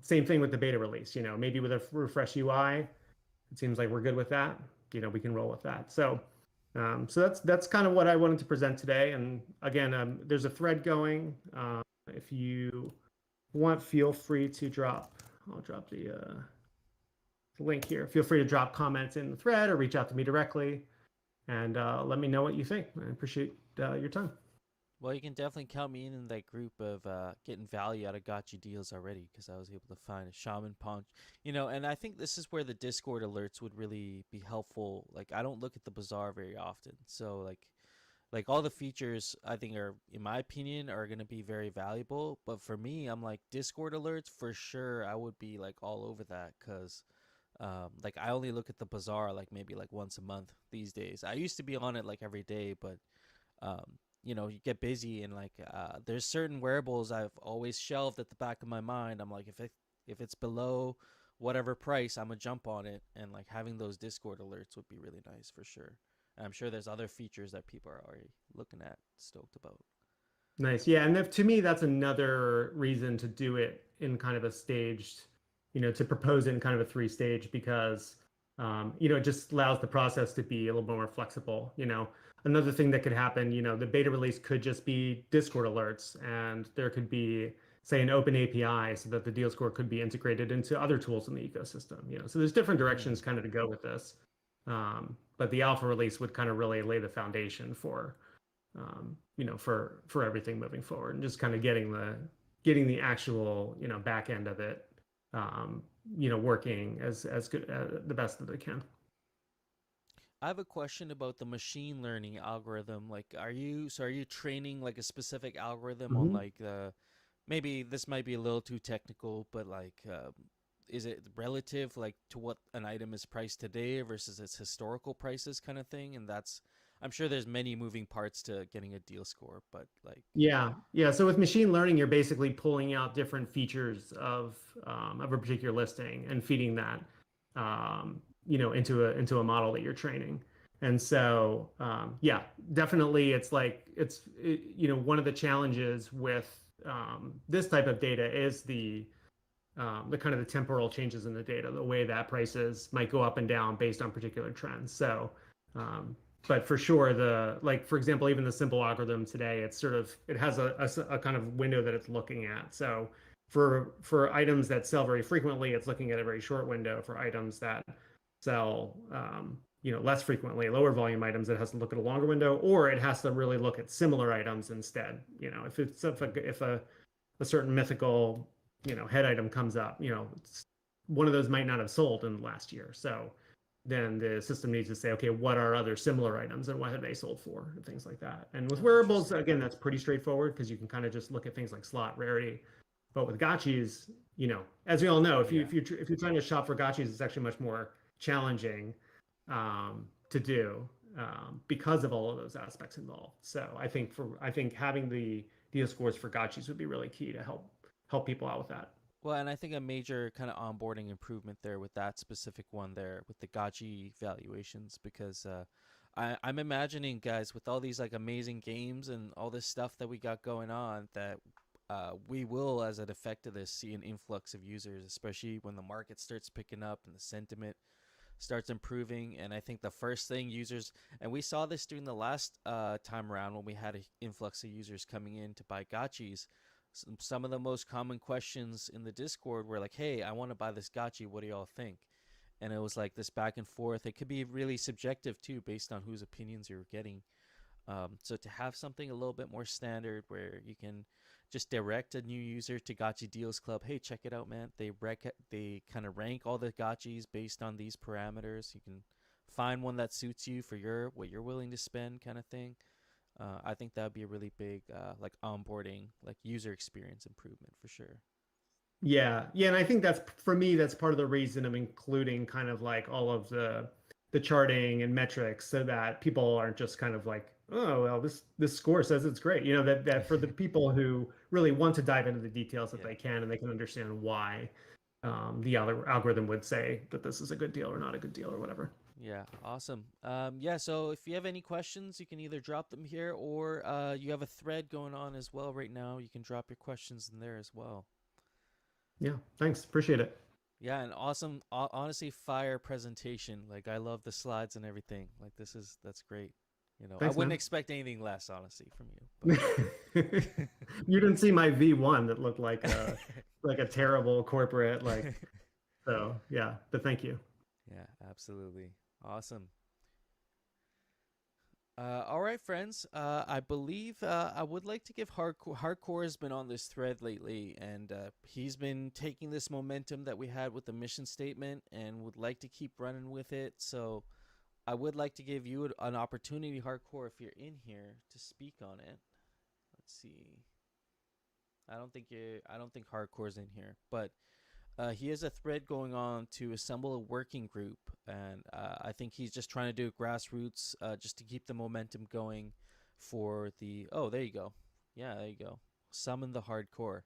Speaker 8: Same thing with the beta release. Maybe with a refresh UI, it seems like we're good with that. We can roll with that. So that's kind of what I wanted to present today. And again, there's a thread going. If you want, feel free to I'll drop the link here. Feel free to drop comments in the thread or reach out to me directly and let me know what you think. I appreciate your time.
Speaker 3: Well, you can definitely count me in that group of getting value out of gotcha deals already because I was able to find a shaman punch, and I think this is where the Discord alerts would really be helpful. Like I don't look at the bazaar very often, so like like all the features I think are, in my opinion, are going to be very valuable. But for me, I'm like Discord alerts for sure. I would be like all over that because like I only look at the bazaar like maybe like once a month these days. I used to be on it like every day, but you know, you get busy and like there's certain wearables I've always shelved at the back of my mind. I'm like, if it's below whatever price, I'm gonna jump on it, and like having those Discord alerts would be really nice for sure. And I'm sure there's other features that people are already looking at, stoked about.
Speaker 8: Nice. Yeah. And to me, that's another reason to do it in kind of a staged, to propose it in kind of a three-stage because, it just allows the process to be a little more flexible. Another thing that could happen, the beta release could just be Discord alerts, and there could be, say, an open API so that the deal score could be integrated into other tools in the ecosystem. So there's different directions kind of to go with this. But the alpha release would kind of really lay the foundation for for everything moving forward, and just kind of getting the actual back end of it working as good the best that it can.
Speaker 3: I have a question about the machine learning algorithm. Like, are you training like a specific algorithm on like maybe this might be a little too technical, but like is it relative like to what an item is priced today versus its historical prices kind of thing? And that's, I'm sure there's many moving parts to getting a deal score, but like
Speaker 8: yeah. So with machine learning, you're basically pulling out different features of a particular listing and feeding that into a model that you're training. And so yeah, definitely, it's one of the challenges with this type of data is the kind of the temporal changes in the data, the way that prices might go up and down based on particular trends. So but for sure, for example, even the simple algorithm today, it has a kind of window that it's looking at. So for items that sell very frequently, it's looking at a very short window. For items that sell less frequently, lower volume items, it has to look at a longer window, or it has to really look at similar items instead. If a certain mythical head item comes up, one of those might not have sold in the last year. So then the system needs to say, okay, what are other similar items and what have they sold for, and things like that. And with wearables, again, that's pretty straightforward because you can kind of just look at things like slot rarity. But with Gotchis, as we all know, if you're trying to shop for Gotchis, it's actually much more challenging to do because of all of those aspects involved. So I think having the deal scores for Gotchis would be really key to help people out with that.
Speaker 3: Well, and I think a major kind of onboarding improvement there with that specific one there with the Gotchi valuations, because I'm imagining, guys, with all these like amazing games and all this stuff that we got going on, that we will, as an effect of this, see an influx of users, especially when the market starts picking up and the sentiment starts improving. And I think the first thing users, and we saw this during the last time around when we had an influx of users coming in to buy Gotchis, some of the most common questions in the Discord were like, hey, I want to buy this Gotchi, what do y'all think? And it was like this back and forth. It could be really subjective too, based on whose opinions you're getting. So to have something a little bit more standard where you can just direct a new user to Gotchi Deals Club, hey, check it out, man. They kind of rank all the Gotchis based on these parameters. You can find one that suits you for what you're willing to spend, kind of thing. I think that would be a really big like onboarding, like user experience improvement for sure.
Speaker 8: Yeah, and I think that's part of the reason I'm including kind of like all of the charting and metrics, so that people aren't just kind of like, oh well, this score says it's great. That for the people who really want to dive into the details, that they can, and they can understand why the algorithm would say that this is a good deal or not a good deal or whatever.
Speaker 3: Yeah, awesome. Yeah, so if you have any questions, you can either drop them here, or you have a thread going on as well right now. You can drop your questions in there as well. Yeah,
Speaker 8: thanks. Appreciate it.
Speaker 3: Yeah, and awesome, honestly, fire presentation. Like, I love the slides and everything. Like, that's great. Thanks, I wouldn't expect anything less, honestly, from you. But...
Speaker 8: You didn't see my V1 that looked like a terrible corporate, so yeah, but thank you.
Speaker 3: Yeah, absolutely. Awesome. All right, friends. I believe I would like to give Hardcore. Hardcore has been on this thread lately, and he's been taking this momentum that we had with the mission statement and would like to keep running with it. So I would like to give you an opportunity, Hardcore, if you're in here, to speak on it. Let's see. I don't think Hardcore's in here, but he has a thread going on to assemble a working group, and I think he's just trying to do grassroots just to keep the momentum going for the. Oh, there you go. Yeah, there you go. Summon the Hardcore.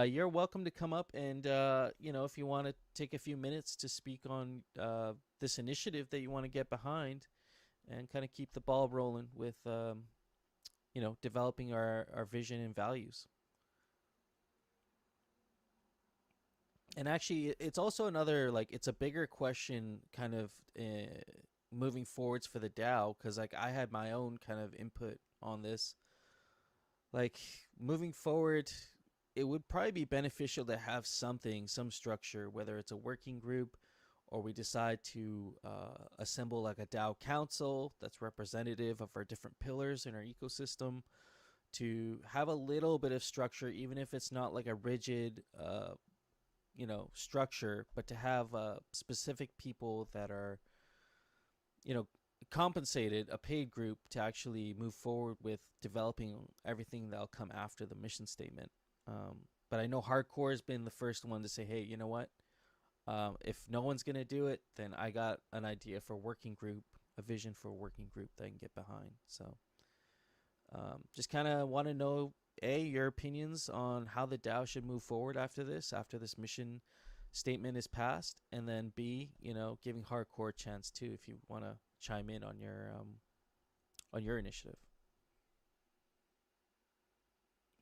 Speaker 3: You're welcome to come up and if you want to take a few minutes to speak on this initiative that you want to get behind, and kind of keep the ball rolling with developing our vision and values. And actually, it's also another, like, it's a bigger question kind of moving forwards for the DAO, because like I had my own kind of input on this. Like, moving forward, it would probably be beneficial to have some structure, whether it's a working group or we decide to assemble like a DAO council that's representative of our different pillars in our ecosystem, to have a little bit of structure, even if it's not like a rigid structure, but to have specific people that are compensated, a paid group, to actually move forward with developing everything that'll come after the mission statement. But I know Hardcore has been the first one to say, hey, you know what? If no one's going to do it, then I got an idea for a working group, a vision for a working group that I can get behind. So just kind of want to know, A, your opinions on how the DAO should move forward after this mission statement is passed, and then B, giving Hardcore a chance too, if you want to chime in on your initiative.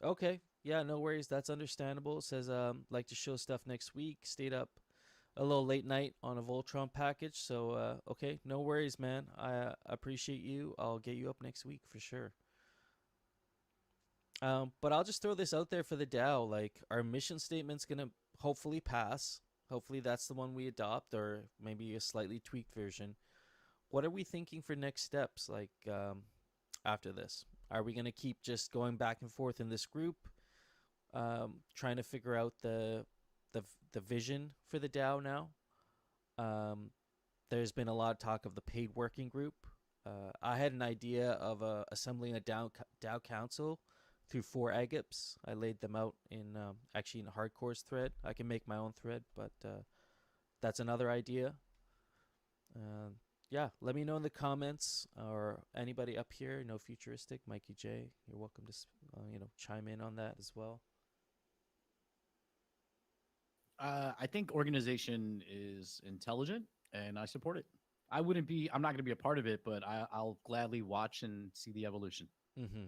Speaker 3: Okay. Yeah, no worries. That's understandable. It says, like to show stuff next week. Stayed up a little late night on a Voltron package. So, okay, no worries, man. I appreciate you. I'll get you up next week for sure. But I'll just throw this out there for the DAO. Like, our mission statement's going to hopefully pass. Hopefully that's the one we adopt, or maybe a slightly tweaked version. What are we thinking for next steps, like, after this? Are we going to keep just going back and forth in this group, trying to figure out the vision for the DAO now? There's been a lot of talk of the paid working group. I had an idea of assembling a DAO council through 4 agaps. I laid them out in actually in Hardcore's thread. I can make my own thread, but that's another idea. Yeah, let me know in the comments, or anybody up here, Futuristic, Mikey J, you're welcome to chime in on that as well.
Speaker 1: I think organization is intelligent, and I support it. I'm not going to be a part of it, but I'll gladly watch and see the evolution.
Speaker 3: Mm-hmm.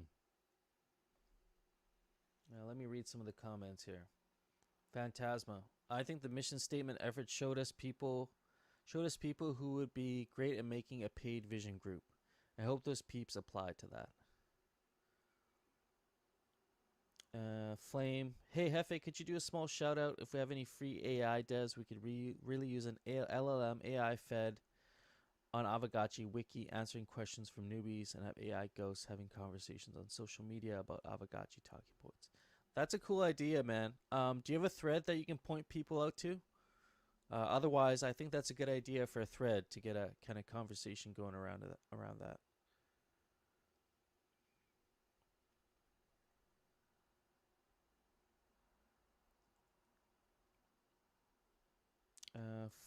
Speaker 3: Now, let me read some of the comments here. Phantasma, I think the mission statement effort showed us people who would be great at making a paid vision group. I hope those peeps apply to that. Flame, hey Hefe, could you do a small shout out if we have any free AI devs? We could really use an LLM AI fed on Aavegotchi wiki, answering questions from newbies, and have AI ghosts having conversations on social media about Aavegotchi talking points. That's a cool idea, man. Do you have a thread that you can point people out to? Otherwise, I think that's a good idea for a thread to get a kind of conversation going around that.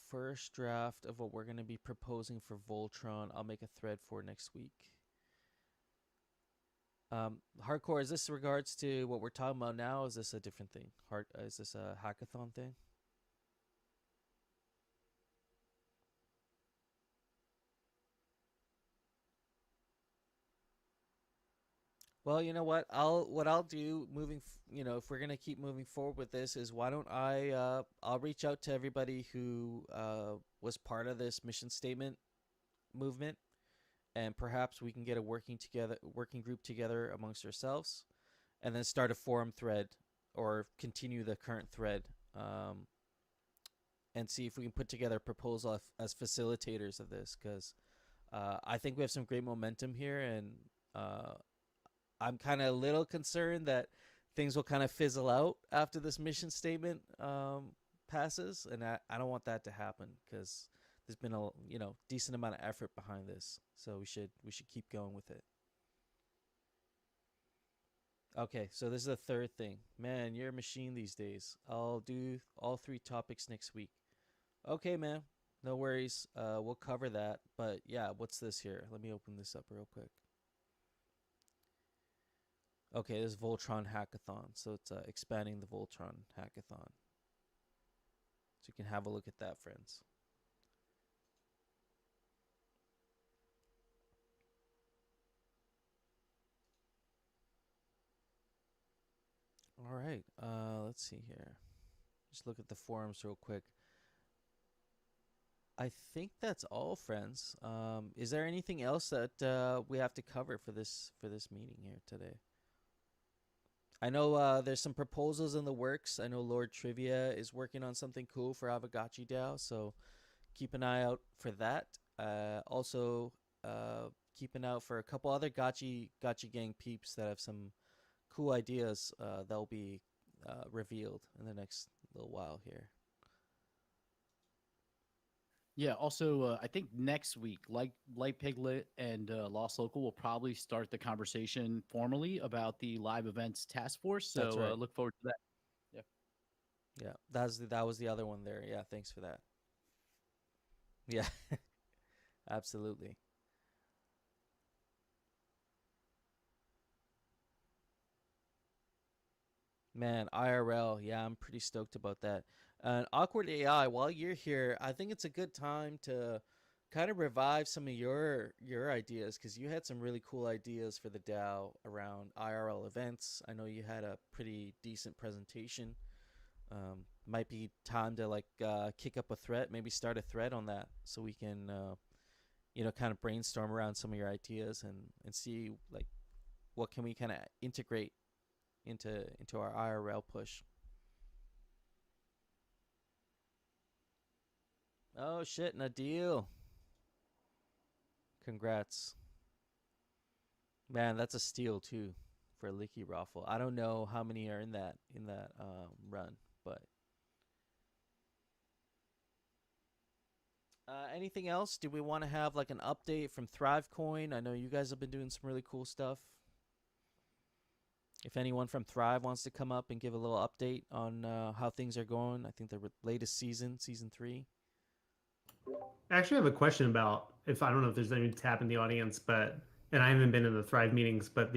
Speaker 3: First draft of what we're going to be proposing for Voltron, I'll make a thread for next week. Hardcore, is this regards to what we're talking about now? Is this a different thing? Is this a hackathon thing? Well, you know what? I'll do moving, if we're gonna keep moving forward with this, is why don't I'll reach out to everybody who was part of this mission statement movement, and perhaps we can get a working group together amongst ourselves, and then start a forum thread or continue the current thread, and see if we can put together a proposal as facilitators of this, because I think we have some great momentum here, and I'm kind of a little concerned that things will kind of fizzle out after this mission statement passes, and I don't want that to happen, because there's been a decent amount of effort behind this, so we should keep going with it. Okay, so this is the third thing. Man, you're a machine these days. I'll do all 3 topics next week. Okay, man. No worries. We'll cover that. But yeah, what's this here? Let me open this up real quick. Okay, this is Voltron Hackathon. So it's expanding the Voltron Hackathon. So you can have a look at that, friends. All right. Let's see here. Just look at the forums real quick. I think that's all, friends. Is there anything else that we have to cover for this meeting here today? I know there's some proposals in the works. I know Lord Trivia is working on something cool for Aavegotchi DAO, so keep an eye out for that. Also, keep an eye out for a couple other Gotchi gang peeps that have some cool ideas that'll be revealed in the next little while here.
Speaker 1: Yeah. Also, I think next week, Light Piglet and Lost Local will probably start the conversation formally about the live events task force. So
Speaker 3: That's right.
Speaker 1: look forward to that.
Speaker 3: Yeah, that was the other one there. Yeah, thanks for that. Yeah, absolutely. Man, IRL, yeah, I'm pretty stoked about that. Awkward AI, while you're here, I think it's a good time to kind of revive some of your ideas, because you had some really cool ideas for the DAO around IRL events. I know you had a pretty decent presentation. Might be time to like kick up a thread, maybe start a thread on that, so we can kind of brainstorm around some of your ideas and see like what can we kind of integrate into our IRL push. Oh shit, Nadeal. Congrats. Man, that's a steal too for Licky Raffle. I don't know how many are in that run, but anything else? Do we want to have like an update from Thrivecoin? I know you guys have been doing some really cool stuff. If anyone from Thrive wants to come up and give a little update on how things are going, I think the latest season 3.
Speaker 8: I actually have a question about, if I don't know if there's any tap in the audience, and I haven't been in the Thrive meetings, but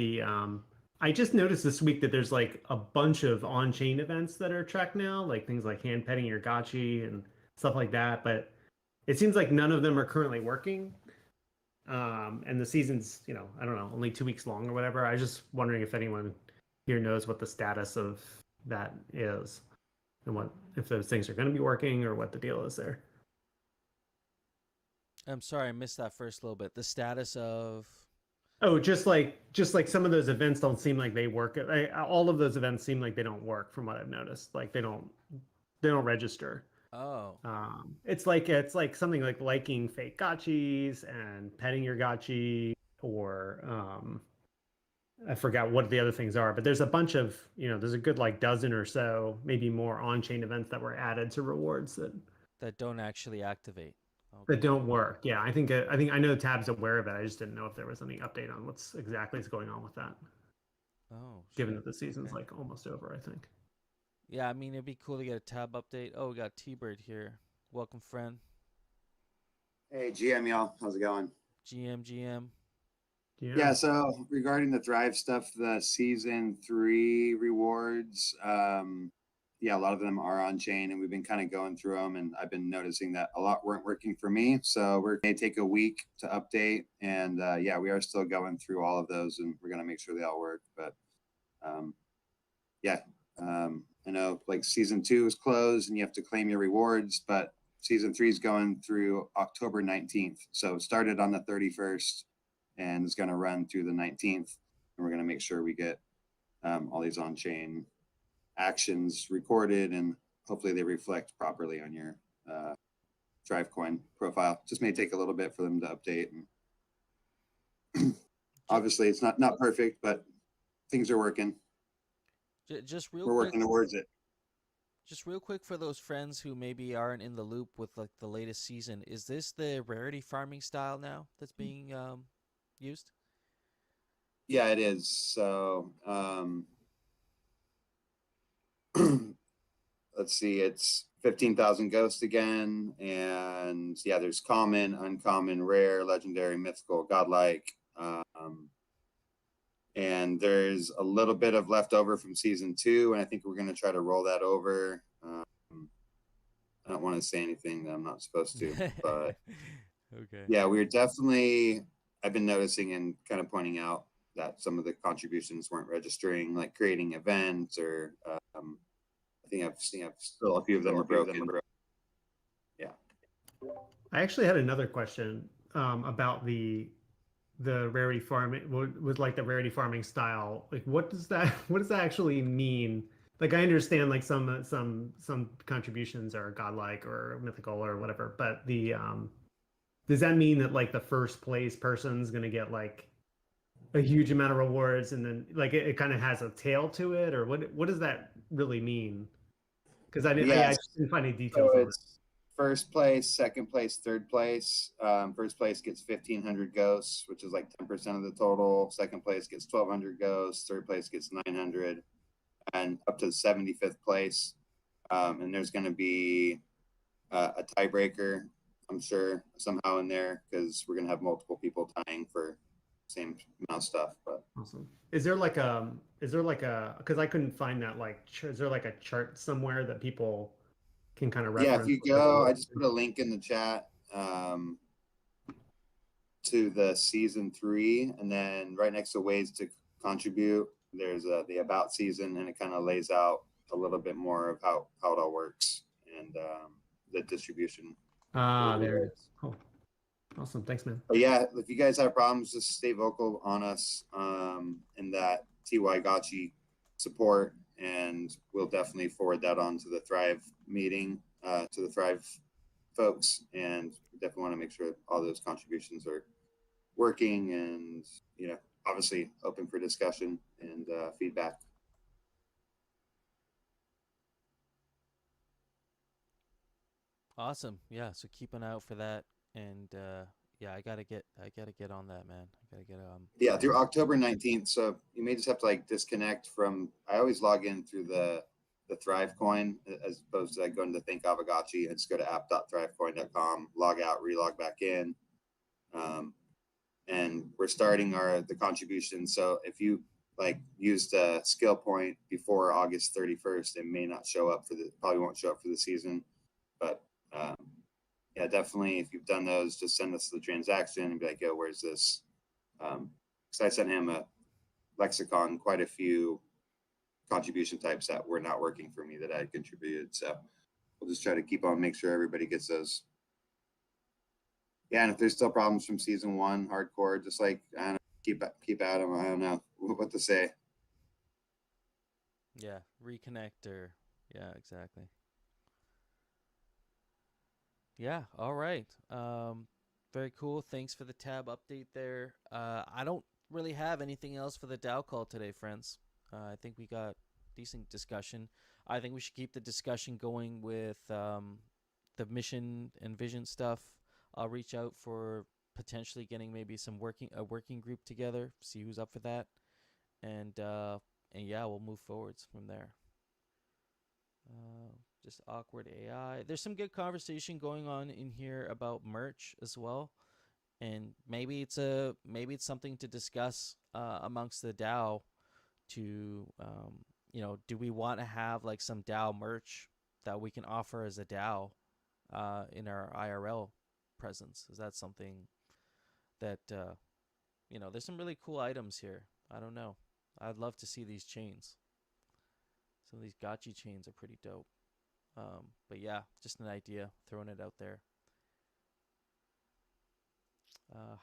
Speaker 8: I just noticed this week that there's like a bunch of on-chain events that are tracked now, like things like hand petting your Gotchi and stuff like that. But it seems like none of them are currently working. And the season's, I don't know, only 2 weeks long or whatever. I was just wondering if anyone here knows what the status of that is and if those things are going to be working or what the deal is there.
Speaker 3: I'm sorry, I missed that first little bit. The status of...
Speaker 8: Oh, just like some of those events don't seem like they work. All of those events seem like they don't work from what I've noticed. Like they don't register.
Speaker 3: Oh.
Speaker 8: It's like something like liking fake Gotchis and petting your Gotchi, or I forgot what the other things are, but there's a bunch of, there's a good like dozen or so, maybe more on-chain events that were added to rewards
Speaker 3: that don't actually activate.
Speaker 8: Okay. That don't work. Yeah, I think I know Tab's aware of it. I just didn't know if there was any update on what's exactly is going on with that.
Speaker 3: Oh,
Speaker 8: given that the season's like almost over, I think.
Speaker 3: Yeah, I mean, it'd be cool to get a Tab update. Oh, we got T-Bird here. Welcome, friend.
Speaker 9: Hey, GM, y'all. How's it going?
Speaker 3: GM.
Speaker 9: Yeah, so regarding the Thrive stuff, the season 3 rewards, yeah, a lot of them are on chain, and we've been kind of going through them, and I've been noticing that a lot weren't working for me. So we're going to take a week to update, and yeah, we are still going through all of those, and we're going to make sure they all work. But yeah, I know like season 2 is closed, and you have to claim your rewards, but season 3 is going through October 19th. So it started on the 31st, and it's going to run through the 19th, and we're going to make sure we get all these on-chain actions recorded, and hopefully they reflect properly on your Thrivecoin profile. Just may take a little bit for them to update, and obviously it's not perfect, but things are working.
Speaker 3: Just real
Speaker 9: we're
Speaker 3: quick,
Speaker 9: working towards it.
Speaker 3: Just real quick for those friends who maybe aren't in the loop with like the latest season, is this the rarity farming style now that's being used?
Speaker 9: Yeah, it is. So let's see, it's 15,000 ghosts again, and yeah, there's common, uncommon, rare, legendary, mythical, godlike, and there's a little bit of leftover from season 2, and I think we're going to try to roll that over. I don't want to say anything that I'm not supposed to, but
Speaker 3: okay.
Speaker 9: yeah, we're definitely, I've been noticing and kind of pointing out that some of the contributions weren't registering, like creating events, or I think I've still a few of them are broken. Yeah.
Speaker 8: I actually had another question about the rarity farming, with like the rarity farming style. Like, what does that actually mean? Like, I understand like some contributions are godlike or mythical or whatever, but the does that mean that like the first place person's gonna get like a huge amount of rewards, and then like it kind of has a tail to it, or what does that really mean? Because I
Speaker 9: Yes.
Speaker 8: just didn't find any details
Speaker 9: So
Speaker 8: on it.
Speaker 9: it's first place, second place, third place. First place gets 1,500 ghosts, which is like 10% of the total. Second place gets 1,200 ghosts. Third place gets 900, and up to 75th place. And there's going to be a tiebreaker, I'm sure, somehow in there, because we're going to have multiple people tying for same amount of stuff. But
Speaker 8: Awesome. Is there like a because I couldn't find that, like, is there like a chart somewhere that people can kind of
Speaker 9: yeah,
Speaker 8: reference?
Speaker 9: if you go, I just put a link in the chat to the season 3, and then right next to ways to contribute, there's the about season, and it kind of lays out a little bit more of how it all works, and the distribution.
Speaker 8: There it is. Cool. Awesome. Thanks, man.
Speaker 9: But yeah, if you guys have problems, just stay vocal on us in that TY Gotchi support, and we'll definitely forward that on to the Thrive meeting, to the Thrive folks, and definitely want to make sure all those contributions are working, and obviously open for discussion and feedback.
Speaker 3: Awesome. Yeah. So keep an eye out for that, and yeah, I gotta get on that, man. I gotta get
Speaker 9: Yeah, through October 19th. So you may just have to like disconnect from. I always log in through the Thrive coin, as opposed to like going to Think Aavegotchi, and just go to app.thrivecoin.com, log out, relog back in. And we're starting the contribution. So if you like used a skill point before August 31st, it may not show up probably won't show up for the season. But yeah, definitely, if you've done those, just send us the transaction and be like, yo, where's this? Because I sent him a lexicon, quite a few contribution types that were not working for me that I had contributed. So we'll just try to keep on, make sure everybody gets those. Yeah, and if there's still problems from season 1, hardcore, just like, I don't know, keep at them. I don't know what to say.
Speaker 3: yeah, reconnect, or yeah, exactly. Yeah, all right. Very cool. Thanks for the tab update there. I don't really have anything else for the DAO call today, friends. I think we got decent discussion. I think we should keep the discussion going with the mission and vision stuff. I'll reach out for potentially getting maybe a working group together, see who's up for that, and yeah, we'll move forwards from there. Just awkward AI. There's some good conversation going on in here about merch as well, and maybe it's something to discuss amongst the DAO. To do we want to have like some DAO merch that we can offer as a DAO in our IRL presence? Is that something that there's some really cool items here. I don't know. I'd love to see these chains. Some of these Gotchi chains are pretty dope. But yeah, just an idea, throwing it out there.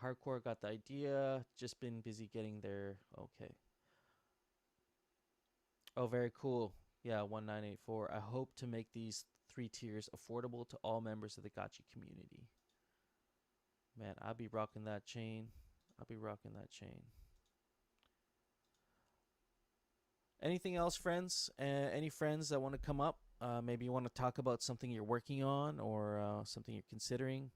Speaker 3: Hardcore got the idea, just been busy getting there. Okay. Oh, very cool. Yeah, 1984. I hope to make these 3 tiers affordable to all members of the Gotchi community. Man, I'll be rocking that chain. Anything else, friends? Any friends that want to come up? Maybe you want to talk about something you're working on or something you're considering.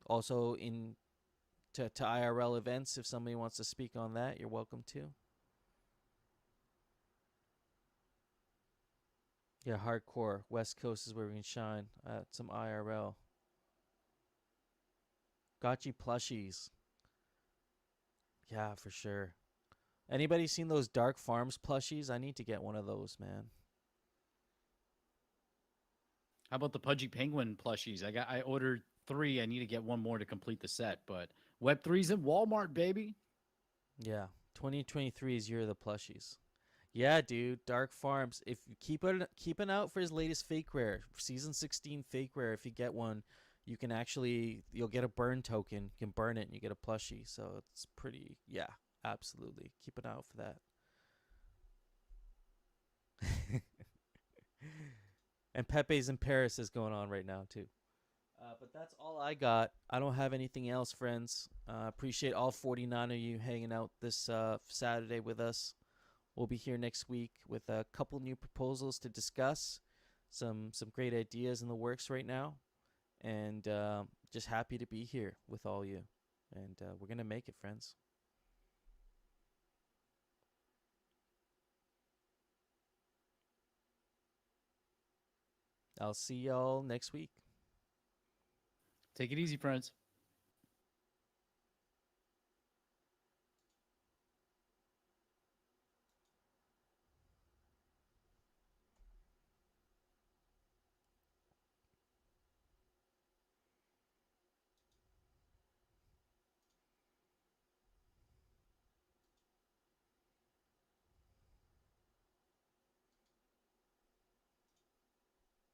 Speaker 3: Also, to IRL events, if somebody wants to speak on that, you're welcome to. Yeah, hardcore. West Coast is where we can shine at some IRL. Gotchi plushies. Yeah, for sure. Anybody seen those Dark Farms plushies? I need to get one of those, man.
Speaker 1: How about the Pudgy Penguin plushies? I ordered 3. I need to get one more to complete the set, but Web3's in Walmart, baby.
Speaker 3: Yeah, 2023 is year of the plushies. Yeah, dude, Dark Farms. If you keep an out for his latest fake rare, season 16 fake rare. If you get one, you can you'll get a burn token. You can burn it and you get a plushie. So it's pretty, yeah, absolutely. Keep an eye out for that. And Pepe's in Paris is going on right now too. But that's all I got. I don't have anything else, friends. Appreciate all 49 of you hanging out this Saturday with us. We'll be here next week with a couple new proposals to discuss. Some great ideas in the works right now. And just happy to be here with all you. And we're going to make it, friends. I'll see y'all next week.
Speaker 1: Take it easy, friends.